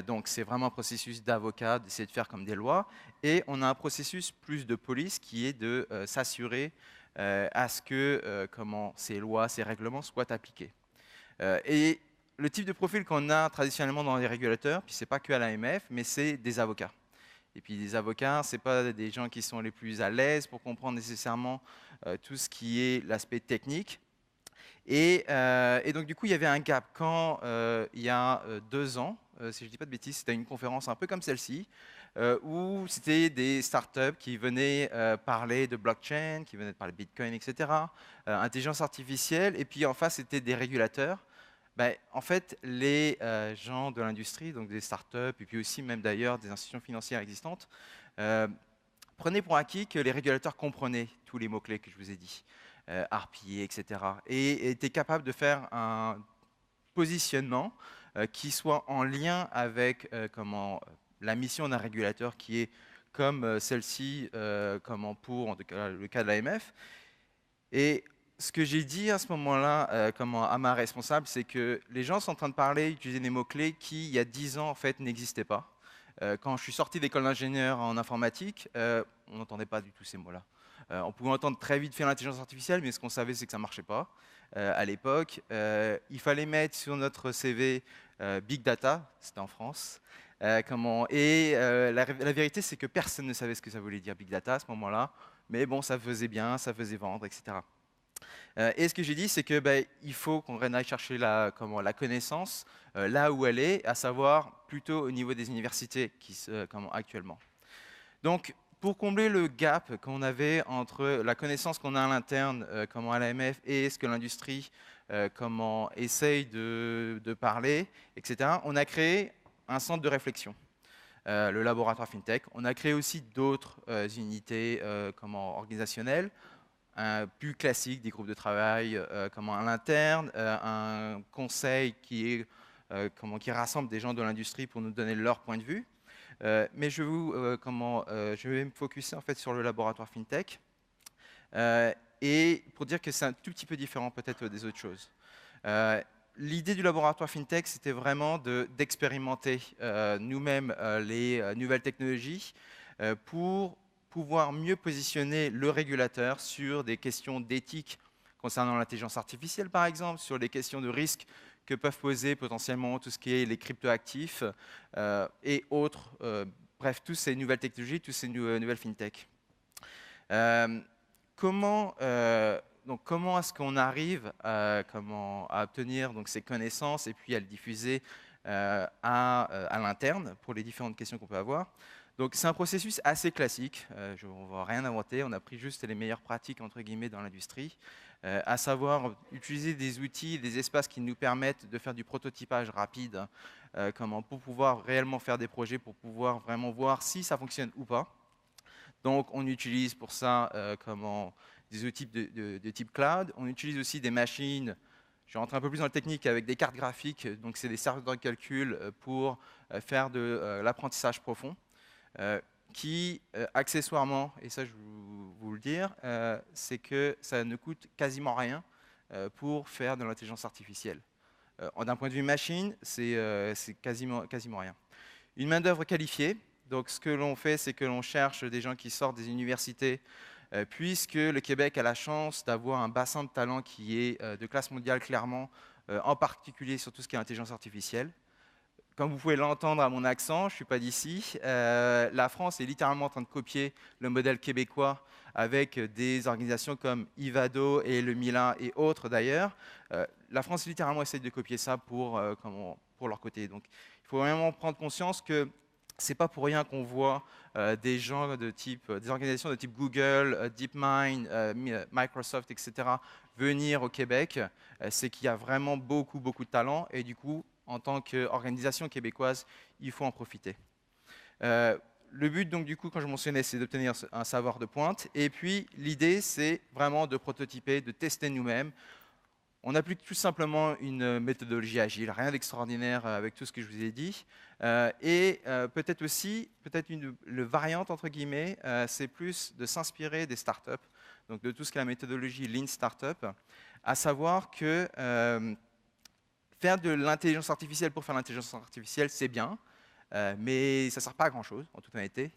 Donc c'est vraiment un processus d'avocat, d'essayer de faire comme des lois. Et on a un processus plus de police qui est de s'assurer à ce que ces lois, ces règlements soient appliqués. Et le type de profil qu'on a traditionnellement dans les régulateurs, puis ce n'est pas que à l'AMF, mais c'est des avocats. Et puis des avocats, ce n'est pas des gens qui sont les plus à l'aise pour comprendre nécessairement tout ce qui est l'aspect technique. Et donc du coup, il y avait un gap. Quand il y a 2 ans, si je ne dis pas de bêtises, c'était une conférence un peu comme celle-ci, où c'était des startups qui venaient parler de blockchain, qui venaient parler de Bitcoin, etc., intelligence artificielle, et puis en face, c'était des régulateurs En fait, les gens de l'industrie, donc des startups, et puis aussi même d'ailleurs des institutions financières existantes, prenaient pour acquis que les régulateurs comprenaient tous les mots-clés que je vous ai dit, RPA, etc., et étaient capables de faire un positionnement qui soit en lien avec la mission d'un régulateur qui est comme celle-ci, pour en tout cas, le cas de l'AMF. Et ce que j'ai dit à ce moment-là à ma responsable, c'est que les gens sont en train de parler, utiliser des mots-clés qui, il y a 10 ans, en fait, n'existaient pas. Quand je suis sorti d'école d'ingénieur en informatique, on n'entendait pas du tout ces mots-là. On pouvait entendre très vite faire l'intelligence artificielle, mais ce qu'on savait, c'est que ça ne marchait pas à l'époque. Il fallait mettre sur notre CV Big Data, c'était en France. La vérité, c'est que personne ne savait ce que ça voulait dire Big Data à ce moment-là. Mais bon, ça faisait bien, ça faisait vendre, etc. Et ce que j'ai dit, c'est que il faut qu'on aille chercher la connaissance là où elle est, à savoir plutôt au niveau des universités actuellement. Donc, pour combler le gap qu'on avait entre la connaissance qu'on a à l'interne, à l'AMF, et ce que l'industrie essaye de parler, etc., on a créé un centre de réflexion, le laboratoire FinTech. On a créé aussi d'autres unités organisationnelles, plus classiques, des groupes de travail à l'interne, un conseil qui rassemble des gens de l'industrie pour nous donner leur point de vue. Mais je vais me focuser en fait sur le laboratoire FinTech et pour dire que c'est un tout petit peu différent peut-être des autres choses. L'idée du laboratoire FinTech, c'était vraiment d'expérimenter nous-mêmes les nouvelles technologies pour pouvoir mieux positionner le régulateur sur des questions d'éthique concernant l'intelligence artificielle, par exemple, sur les questions de risque que peuvent poser potentiellement tout ce qui est les cryptoactifs et autres. Bref, toutes ces nouvelles technologies, toutes ces nouvelles fintech. Comment est-ce qu'on arrive à obtenir ces connaissances et puis à le diffuser à l'interne pour les différentes questions qu'on peut avoir? Donc c'est un processus assez classique, on ne va rien inventer, on a pris juste les meilleures pratiques entre guillemets dans l'industrie, à savoir utiliser des outils, des espaces qui nous permettent de faire du prototypage rapide, pour pouvoir réellement faire des projets, pour pouvoir vraiment voir si ça fonctionne ou pas. Donc on utilise pour ça des outils de type cloud, on utilise aussi des machines. Je rentre un peu plus dans le technique avec des cartes graphiques, donc c'est des serveurs de calcul pour faire de l'apprentissage profond. Qui, accessoirement, et ça je vous le dire, c'est que ça ne coûte quasiment rien pour faire de l'intelligence artificielle. D'un point de vue machine, c'est quasiment rien. Une main-d'œuvre qualifiée, donc ce que l'on fait, c'est que l'on cherche des gens qui sortent des universités, puisque le Québec a la chance d'avoir un bassin de talent qui est de classe mondiale clairement, en particulier sur tout ce qui est intelligence artificielle. Comme vous pouvez l'entendre à mon accent, je ne suis pas d'ici, la France est littéralement en train de copier le modèle québécois avec des organisations comme Ivado et le Mila et autres d'ailleurs. La France littéralement essaie de copier ça pour leur côté. Donc il faut vraiment prendre conscience que ce n'est pas pour rien qu'on voit des gens des organisations de type Google, DeepMind, Microsoft, etc. venir au Québec. C'est qu'il y a vraiment beaucoup de talent et du coup, en tant qu'organisation québécoise, il faut en profiter. Le but, donc, du coup, quand je mentionnais, c'est d'obtenir un savoir de pointe. Et puis, l'idée, c'est vraiment de prototyper, de tester nous-mêmes. On applique tout simplement une méthodologie agile, rien d'extraordinaire avec tout ce que je vous ai dit. Peut-être aussi, le variante, entre guillemets, c'est plus de s'inspirer des startups, donc de tout ce qu'est la méthodologie Lean Startup, à savoir que faire de l'intelligence artificielle pour faire l'intelligence artificielle, c'est bien, mais ça ne sert pas à grand-chose, en toute honnêteté.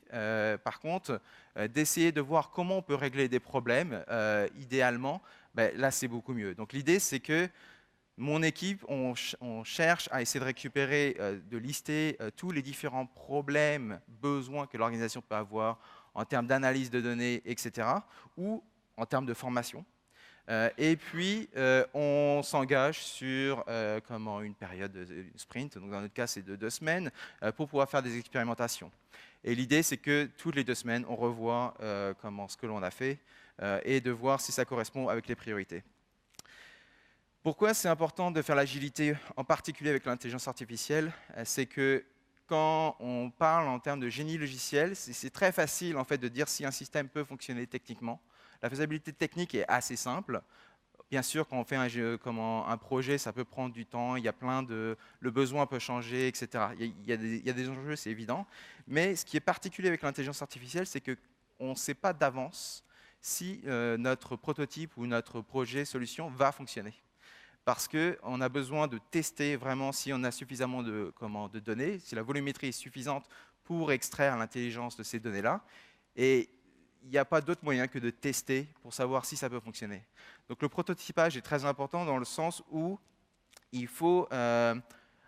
Par contre, d'essayer de voir comment on peut régler des problèmes, idéalement, là, c'est beaucoup mieux. Donc l'idée, c'est que mon équipe, on cherche à essayer de récupérer, de lister tous les différents problèmes, besoins que l'organisation peut avoir en termes d'analyse de données, etc., ou en termes de formation. Et puis, on s'engage sur une période de sprint, donc dans notre cas, c'est de 2 semaines, pour pouvoir faire des expérimentations. Et l'idée, c'est que toutes les 2 semaines, on revoit ce que l'on a fait et de voir si ça correspond avec les priorités. Pourquoi c'est important de faire l'agilité, en particulier avec l'intelligence artificielle? C'est que quand on parle en termes de génie logiciel, c'est très facile en fait, de dire si un système peut fonctionner techniquement. La faisabilité technique est assez simple. Bien sûr, quand on fait un projet, ça peut prendre du temps, il y a le besoin peut changer, etc. Il y a des enjeux, c'est évident. Mais ce qui est particulier avec l'intelligence artificielle, c'est qu'on ne sait pas d'avance si notre prototype ou notre projet, solution, va fonctionner. Parce qu'on a besoin de tester vraiment si on a suffisamment de données, si la volumétrie est suffisante pour extraire l'intelligence de ces données-là. Et il n'y a pas d'autre moyen que de tester pour savoir si ça peut fonctionner. Donc le prototypage est très important dans le sens où il faut,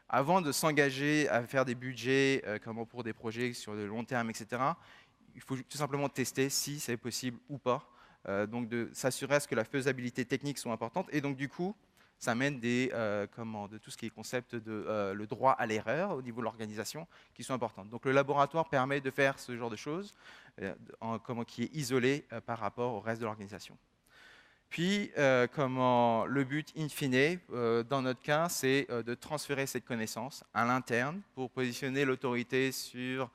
avant de s'engager à faire des budgets pour des projets sur le long terme, etc., il faut tout simplement tester si c'est possible ou pas. Donc de s'assurer à ce que la faisabilité technique soit importante. Et donc du coup, ça mène de tout ce qui est concept de le droit à l'erreur au niveau de l'organisation qui sont importantes. Donc le laboratoire permet de faire ce genre de choses qui est isolé par rapport au reste de l'organisation. Puis, le but in fine, dans notre cas, c'est de transférer cette connaissance à l'interne pour positionner l'autorité sur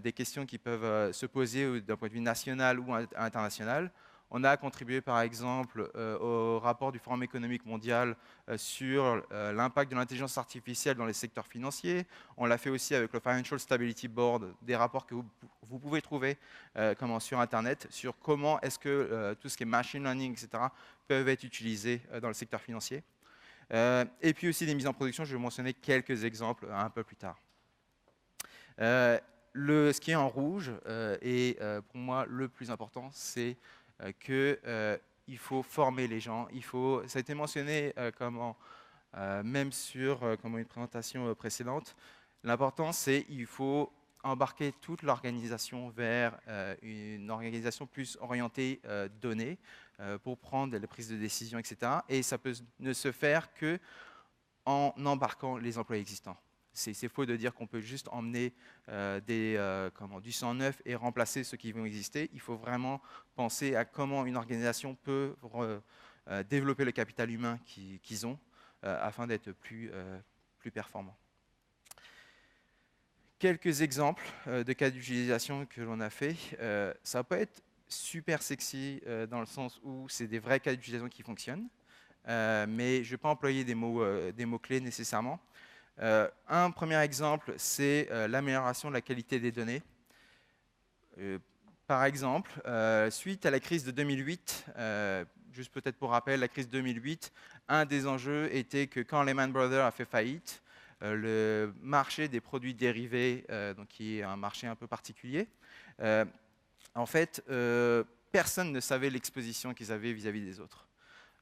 des questions qui peuvent se poser d'un point de vue national ou international. On a contribué, par exemple, au rapport du Forum économique mondial sur l'impact de l'intelligence artificielle dans les secteurs financiers. On l'a fait aussi avec le Financial Stability Board, des rapports que vous pouvez trouver sur Internet, sur comment est-ce que tout ce qui est machine learning, etc., peuvent être utilisés dans le secteur financier. Et puis aussi des mises en production, je vais mentionner quelques exemples un peu plus tard. Ce qui est en rouge est pour moi le plus important, c'est qu'il faut former les gens. Ça a été mentionné même sur une présentation précédente. L'important, c'est qu'il faut embarquer toute l'organisation vers une organisation plus orientée données pour prendre les prises de décision, etc. Et ça peut ne se faire qu'en embarquant les employés existants. C'est faux de dire qu'on peut juste emmener du sang neuf et remplacer ceux qui vont exister. Il faut vraiment penser à comment une organisation peut développer le capital humain qu'ils ont afin d'être plus performants. Quelques exemples de cas d'utilisation que l'on a fait. Ça ne va pas être super sexy dans le sens où c'est des vrais cas d'utilisation qui fonctionnent, mais je ne vais pas employer des mots-clés nécessairement. Un premier exemple, c'est l'amélioration de la qualité des données. Par exemple, suite à la crise de 2008, juste peut-être pour rappel, la crise de 2008, un des enjeux était que quand Lehman Brothers a fait faillite, le marché des produits dérivés, donc qui est un marché un peu particulier, en fait, personne ne savait l'exposition qu'ils avaient vis-à-vis des autres.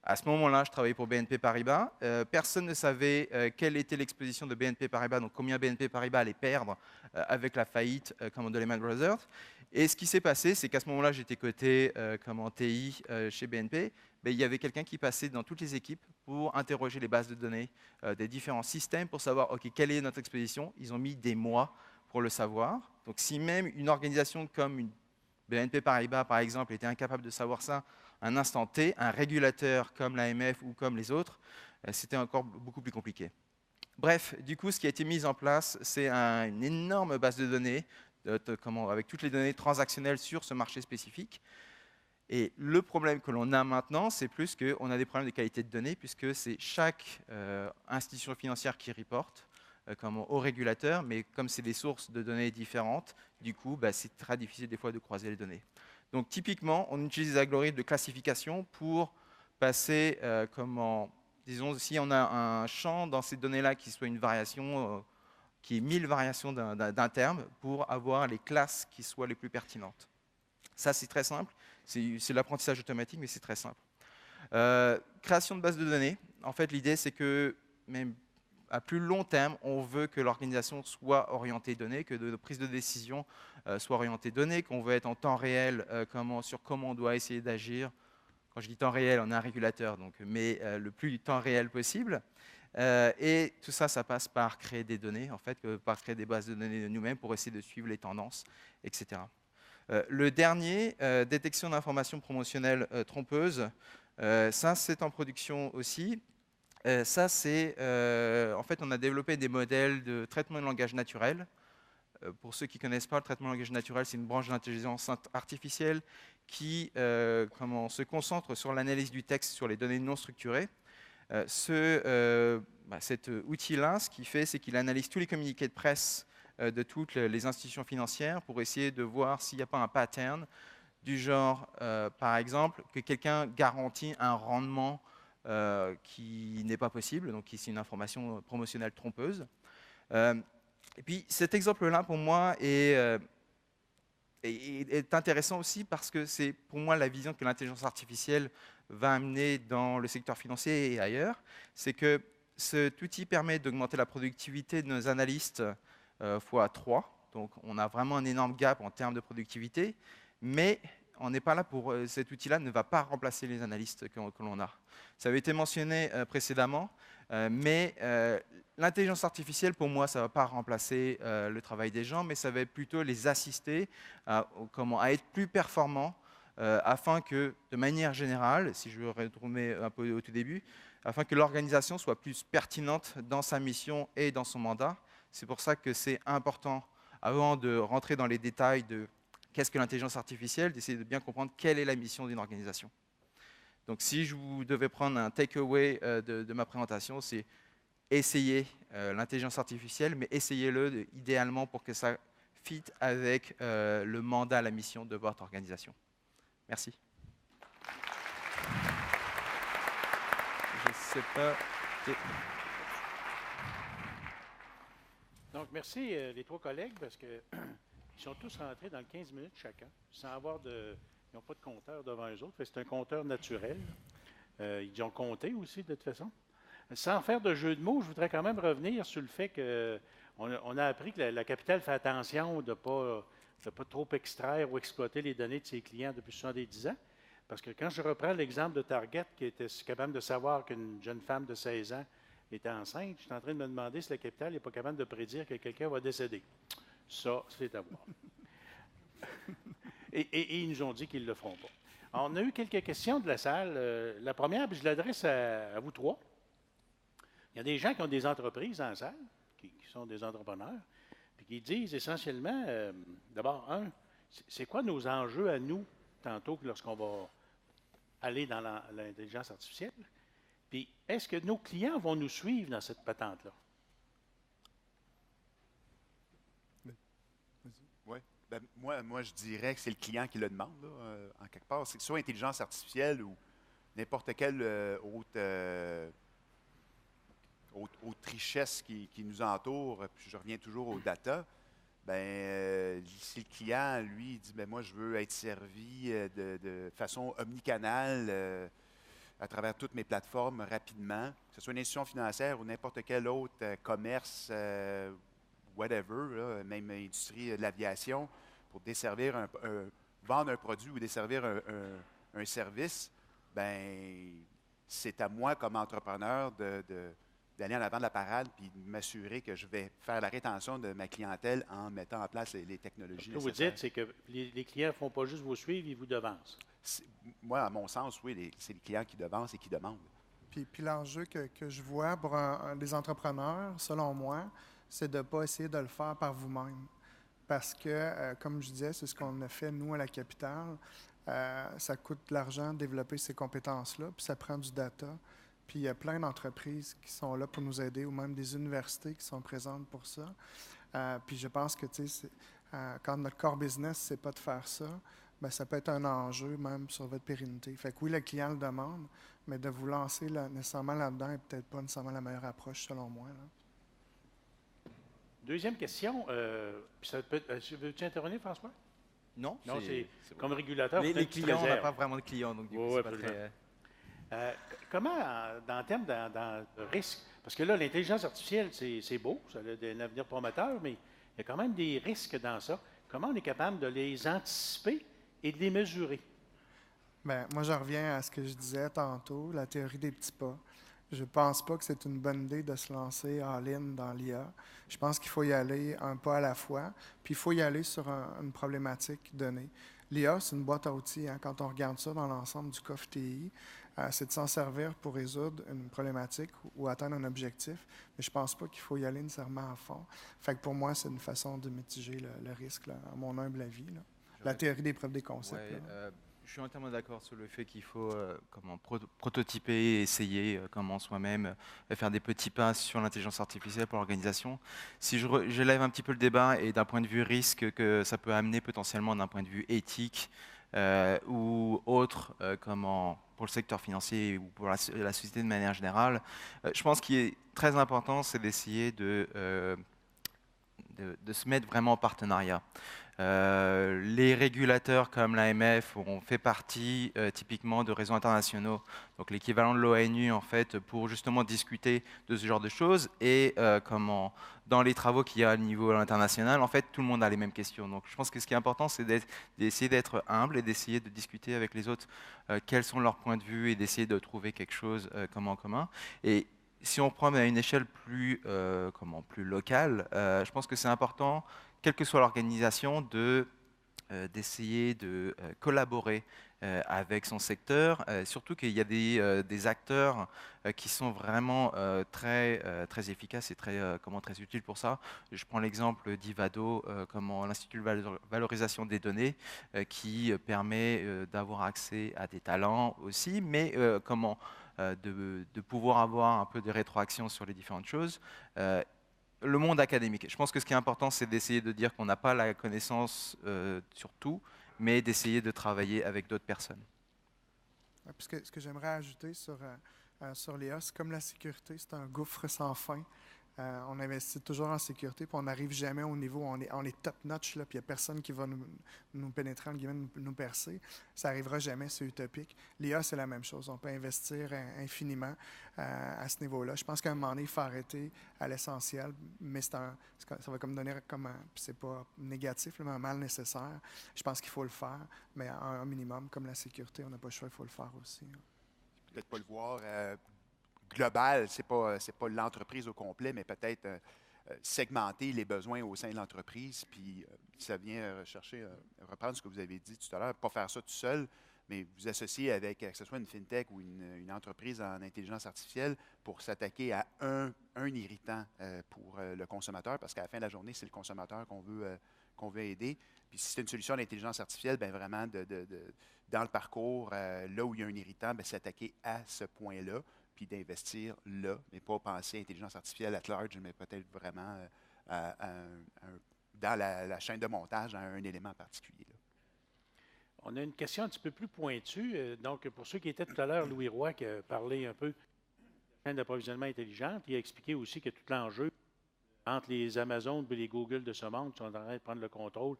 À ce moment-là, je travaillais pour BNP Paribas. Personne ne savait quelle était l'exposition de BNP Paribas, donc combien BNP Paribas allait perdre avec la faillite de Lehman Brothers. Et ce qui s'est passé, c'est qu'à ce moment-là, j'étais coté en TI chez BNP. Mais il y avait quelqu'un qui passait dans toutes les équipes pour interroger les bases de données des différents systèmes pour savoir quelle est notre exposition. Ils ont mis des mois pour le savoir. Donc si même une organisation comme une BNP Paribas, par exemple, était incapable de savoir ça à un instant T, un régulateur comme l'AMF ou comme les autres, c'était encore beaucoup plus compliqué. Bref, du coup, ce qui a été mis en place, c'est une énorme base de données avec toutes les données transactionnelles sur ce marché spécifique. Et le problème que l'on a maintenant, c'est plus qu'on a des problèmes de qualité de données, puisque c'est chaque institution financière qui reporte au régulateur, mais comme c'est des sources de données différentes, du coup, c'est très difficile des fois de croiser les données. Donc typiquement, on utilise des algorithmes de classification pour passer, disons, si on a un champ dans ces données-là qui soit une variation, qui est 1000 variations d'un terme, pour avoir les classes qui soient les plus pertinentes. Ça, c'est très simple. C'est l'apprentissage automatique, mais c'est très simple. Création de base de données. En fait, l'idée, c'est que même à plus long terme, on veut que l'organisation soit orientée données, que nos prises de décision soient orientées données, qu'on veut être en temps réel sur comment on doit essayer d'agir. Quand je dis temps réel, on est un régulateur, mais le plus temps réel possible. Et tout ça, ça passe par créer des données, en fait, par créer des bases de données de nous-mêmes pour essayer de suivre les tendances, etc. Le dernier, détection d'informations promotionnelles trompeuses, ça c'est en production aussi. Ça, c'est en fait, on a développé des modèles de traitement de langage naturel. Pour ceux qui ne connaissent pas, le traitement de langage naturel, c'est une branche de l'intelligence artificielle qui se concentre sur l'analyse du texte sur les données non structurées. Cet outil-là, ce qu'il fait, c'est qu'il analyse tous les communiqués de presse de toutes les institutions financières pour essayer de voir s'il n'y a pas un pattern du genre, par exemple, que quelqu'un garantit un rendement qui n'est pas possible, donc ici une information promotionnelle trompeuse. Et puis cet exemple-là, pour moi, est intéressant aussi parce que c'est pour moi la vision que l'intelligence artificielle va amener dans le secteur financier et ailleurs. C'est que cet outil permet d'augmenter la productivité de nos analystes fois 3. Donc on a vraiment un énorme gap en termes de productivité, mais on n'est pas là pour. Cet outil-là ne va pas remplacer les analystes que l'on a. Ça avait été mentionné précédemment, mais l'intelligence artificielle, pour moi, ça ne va pas remplacer le travail des gens, mais ça va plutôt les assister à être plus performants afin que, de manière générale, si je veux retourner un peu au tout début, afin que l'organisation soit plus pertinente dans sa mission et dans son mandat. C'est pour ça que c'est important, avant de rentrer dans les détails de qu'est-ce que l'intelligence artificielle, d'essayer de bien comprendre quelle est la mission d'une organisation. Donc si je vous devais prendre un take-away de ma présentation, c'est essayez l'intelligence artificielle, mais essayez-le idéalement pour que ça fit avec le mandat, la mission de votre organisation. Merci. Je ne sais pas. Donc, merci les 3 collègues parce qu'ils sont tous rentrés dans le 15 minutes chacun, sans avoir de. Ils n'ont pas de compteur devant eux autres. C'est un compteur naturel. Ils ont compté aussi, de toute façon. Sans faire de jeu de mots, je voudrais quand même revenir sur le fait qu'on a appris que la capitale fait attention de ne pas trop extraire ou exploiter les données de ses clients depuis 70 ans. Parce que quand je reprends l'exemple de Target, qui était capable de savoir qu'une jeune femme de 16 ans était enceinte, je suis en train de me demander si la capitale n'est pas capable de prédire que quelqu'un va décéder. Ça, c'est à voir. Et ils nous ont dit qu'ils ne le feront pas. Alors, on a eu quelques questions de la salle. La première, puis je l'adresse à vous 3. Il y a des gens qui ont des entreprises en salle, qui sont des entrepreneurs, puis qui disent essentiellement, d'abord, c'est quoi nos enjeux à nous, tantôt, lorsqu'on va aller dans l'intelligence artificielle? Puis, est-ce que nos clients vont nous suivre dans cette patente-là? Oui. Ben, moi, je dirais que c'est le client qui le demande, là, en quelque part. C'est soit intelligence artificielle ou n'importe quelle autre richesse qui nous entoure. Puis je reviens toujours aux data. Si le client, lui, dit moi, je veux être servi de façon omnicanale à travers toutes mes plateformes rapidement, que ce soit une institution financière ou n'importe quel autre commerce, whatever, là, même industrie de l'aviation, pour desservir vendre un produit ou desservir un service, c'est à moi comme entrepreneur d'aller en avant de la parade puis de m'assurer que je vais faire la rétention de ma clientèle en mettant en place les technologies nécessaires. Ce que vous dites, c'est que les clients ne font pas juste vous suivre, ils vous devancent. Moi, à mon sens, oui, c'est les clients qui devancent et qui demandent. Puis l'enjeu que je vois pour les entrepreneurs, selon moi, c'est de ne pas essayer de le faire par vous-même. Parce que, comme je disais, c'est ce qu'on a fait, nous, à la capitale. Ça coûte de l'argent de développer ces compétences-là, puis ça prend du data. Puis il y a plein d'entreprises qui sont là pour nous aider, ou même des universités qui sont présentes pour ça. Puis je pense que, quand notre core business, c'est pas de faire ça, ça peut être un enjeu même sur votre pérennité. Fait que oui, le client le demande, mais de vous lancer nécessairement là-dedans n'est peut-être pas nécessairement la meilleure approche, selon moi, là. Deuxième question. Veux-tu intervenir, François? Non, c'est comme régulateur. Les clients, on n'a pas vraiment de clients, donc du coup, c'est pas très... Comment, en termes de risque, parce que là, l'intelligence artificielle, c'est beau, ça a un avenir prometteur, mais il y a quand même des risques dans ça. Comment on est capable de les anticiper et de les mesurer? Moi, je reviens à ce que je disais tantôt, la théorie des petits pas. Je ne pense pas que c'est une bonne idée de se lancer en ligne dans l'IA. Je pense qu'il faut y aller un pas à la fois, puis il faut y aller sur une problématique donnée. L'IA, c'est une boîte à outils. Quand on regarde ça dans l'ensemble du coffre TI, c'est de s'en servir pour résoudre une problématique ou atteindre un objectif. Mais je ne pense pas qu'il faut y aller nécessairement à fond. Fait que pour moi, c'est une façon de mitiger le risque, là, à mon humble avis. Là. La théorie des preuves des concepts. Ouais, là. je suis entièrement d'accord sur le fait qu'il faut prototyper, essayer comment soi-même faire des petits pas sur l'intelligence artificielle pour l'organisation. Si je lève un petit peu le débat et d'un point de vue risque que ça peut amener potentiellement d'un point de vue éthique ou autre, pour le secteur financier ou pour la société de manière générale, je pense qu'il est très important, c'est d'essayer de se mettre vraiment en partenariat. Les régulateurs comme l'AMF ont fait partie typiquement de réseaux internationaux, donc l'équivalent de l'ONU en fait, pour justement discuter de ce genre de choses et dans les travaux qu'il y a à niveau international, en fait, tout le monde a les mêmes questions. Donc je pense que ce qui est important, c'est d'essayer d'être humble et d'essayer de discuter avec les autres quels sont leurs points de vue et d'essayer de trouver quelque chose en commun. Et si on prend à une échelle plus locale, je pense que c'est important, quelle que soit l'organisation, d'essayer de collaborer avec son secteur, surtout qu'il y a des acteurs qui sont vraiment très efficaces et très utiles pour ça. Je prends l'exemple d'Ivado, l'Institut de valorisation des données, qui permet d'avoir accès à des talents aussi, mais de pouvoir avoir un peu de rétroaction sur les différentes choses. Le monde académique. Je pense que ce qui est important, c'est d'essayer de dire qu'on n'a pas la connaissance sur tout, mais d'essayer de travailler avec d'autres personnes. Puis ce que j'aimerais ajouter sur l'IA, c'est comme la sécurité, c'est un gouffre sans fin. On investit toujours en sécurité, puis on n'arrive jamais au niveau, on est top-notch, puis il n'y a personne qui va nous pénétrer, nous percer. Ça n'arrivera jamais, c'est utopique. L'IA, c'est la même chose. On peut investir infiniment à ce niveau-là. Je pense qu'à un moment donné, il faut arrêter à l'essentiel, mais ça va comme donner c'est pas négatif, mais un mal nécessaire. Je pense qu'il faut le faire, mais à un minimum, comme la sécurité, on n'a pas le choix, il faut le faire aussi. Peut-être pas le voir global, c'est pas l'entreprise au complet, mais peut-être segmenter les besoins au sein de l'entreprise. Puis ça vient reprendre ce que vous avez dit tout à l'heure, pas faire ça tout seul, mais vous associer avec, que ce soit une fintech ou une entreprise en intelligence artificielle pour s'attaquer à un irritant pour le consommateur, parce qu'à la fin de la journée, c'est le consommateur qu'on veut aider. Puis si c'est une solution d'intelligence artificielle, bien vraiment, dans le parcours, là où il y a un irritant, bien, s'attaquer à ce point-là, puis d'investir là, mais pas penser à intelligence artificielle at large, mais peut-être vraiment dans la chaîne de montage, à un élément particulier. Là. On a une question un petit peu plus pointue. Donc, pour ceux qui étaient tout à l'heure, Louis Roy, qui a parlé un peu de la chaîne d'approvisionnement intelligente, il a expliqué aussi que tout l'enjeu entre les Amazon et les Google de ce monde qui sont en train de prendre le contrôle.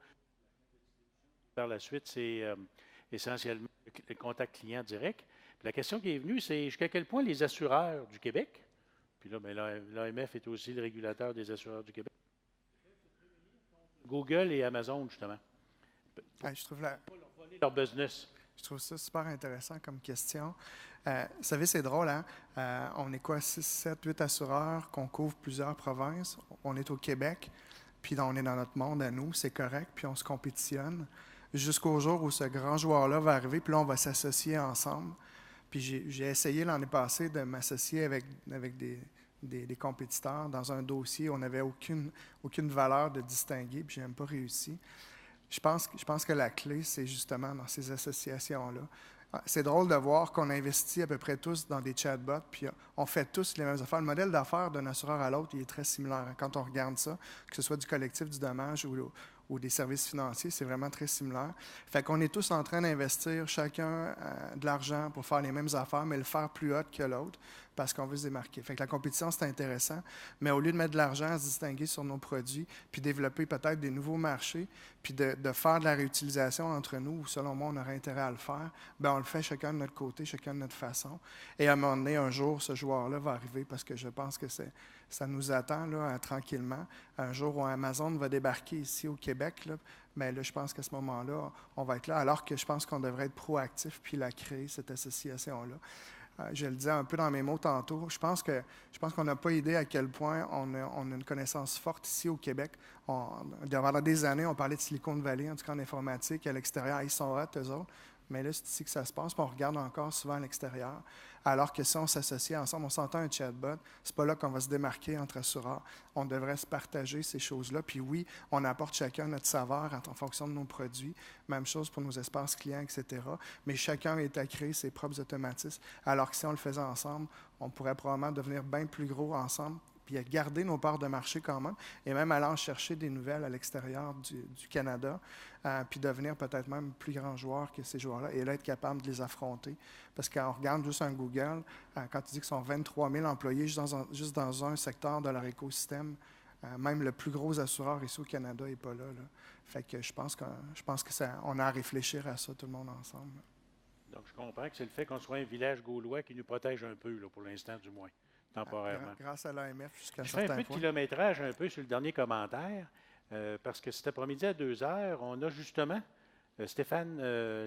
Par la suite, c'est essentiellement le contact client direct. Puis la question qui est venue, c'est jusqu'à quel point les assureurs du Québec, puis là, l'AMF est aussi le régulateur des assureurs du Québec, Google et Amazon, justement, Je trouve leur business. Je trouve ça super intéressant comme question. Vous savez, c'est drôle, hein? On est quoi, 6, 7, 8 assureurs qu'on couvre plusieurs provinces. On est au Québec, puis on est dans notre monde à nous, c'est correct, puis on se compétitionne. Jusqu'au jour où ce grand joueur-là va arriver, puis là, on va s'associer ensemble. Puis j'ai essayé l'année passée de m'associer avec des compétiteurs dans un dossier où on n'avait aucune valeur de distinguer, puis je n'ai même pas réussi. Je pense que la clé, c'est justement dans ces associations-là. C'est drôle de voir qu'on investit à peu près tous dans des chatbots, puis on fait tous les mêmes affaires. Le modèle d'affaires d'un assureur à l'autre, il est très similaire. Quand on regarde ça, que ce soit du collectif du dommage ou des services financiers, c'est vraiment très similaire. Fait qu'on est tous en train d'investir chacun de l'argent pour faire les mêmes affaires, mais le faire plus haut que l'autre, parce qu'on veut se démarquer. Fait que la compétition, c'est intéressant, mais au lieu de mettre de l'argent à se distinguer sur nos produits, puis développer peut-être des nouveaux marchés, puis de faire de la réutilisation entre nous, où selon moi, on aurait intérêt à le faire, bien, on le fait chacun de notre côté, chacun de notre façon. Et à un moment donné, un jour, ce joueur-là va arriver, parce que je pense que ça nous attend là, tranquillement. Un jour où Amazon va débarquer ici au Québec, là, mais là, je pense qu'à ce moment-là, on va être là, alors que je pense qu'on devrait être proactif puis la créer, cette association-là. Je le disais un peu dans mes mots tantôt, je pense qu'on n'a pas idée à quel point on a une connaissance forte ici au Québec. Pendant des années, on parlait de Silicon Valley, en tout cas en informatique, à l'extérieur, ils sont hot, eux autres. mais là, c'est ici que ça se passe, puis on regarde encore souvent à l'extérieur. Alors que si on s'associe ensemble, on s'entend un chatbot, c'est pas là qu'on va se démarquer entre assureurs. On devrait se partager ces choses-là. Puis oui, on apporte chacun notre saveur en fonction de nos produits. Même chose pour nos espaces clients, etc. Mais chacun est à créer ses propres automatismes. Alors que si on le faisait ensemble, on pourrait probablement devenir bien plus gros ensemble, puis à garder nos parts de marché quand même, et même aller en chercher des nouvelles à l'extérieur du Canada, puis devenir peut-être même plus grand joueur que ces joueurs-là, et là, être capable de les affronter. Parce qu'on regarde juste un Google, quand tu dis qu'ils sont 23 000 employés juste dans un secteur de leur écosystème, même le plus gros assureur ici au Canada n'est pas là. Fait que je pense que on a à réfléchir à ça, tout le monde ensemble. Donc, je comprends que c'est le fait qu'on soit un village gaulois qui nous protège un peu, là, pour l'instant du moins, temporairement. Grâce à l'AMF jusqu'à un Je fais un certain peu de point. kilométrage un peu sur le dernier commentaire, parce que cet après-midi à 2 heures, on a justement Stéphane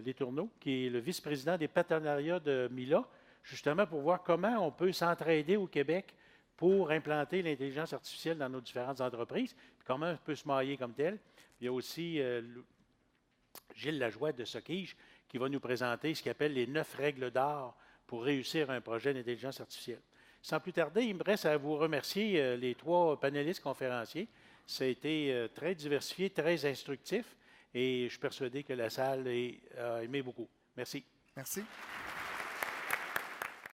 Letourneau, qui est le vice-président des partenariats de Mila, justement pour voir comment on peut s'entraider au Québec pour implanter l'intelligence artificielle dans nos différentes entreprises, puis comment on peut se mailler comme tel. Il y a aussi Gilles Lajoie de Soquige qui va nous présenter ce qu'il appelle les 9 règles d'or pour réussir un projet d'intelligence artificielle. Sans plus tarder, il me reste à vous remercier, les 3 panélistes conférenciers. Ça a été très diversifié, très instructif et je suis persuadé que la salle a aimé beaucoup. Merci. Merci.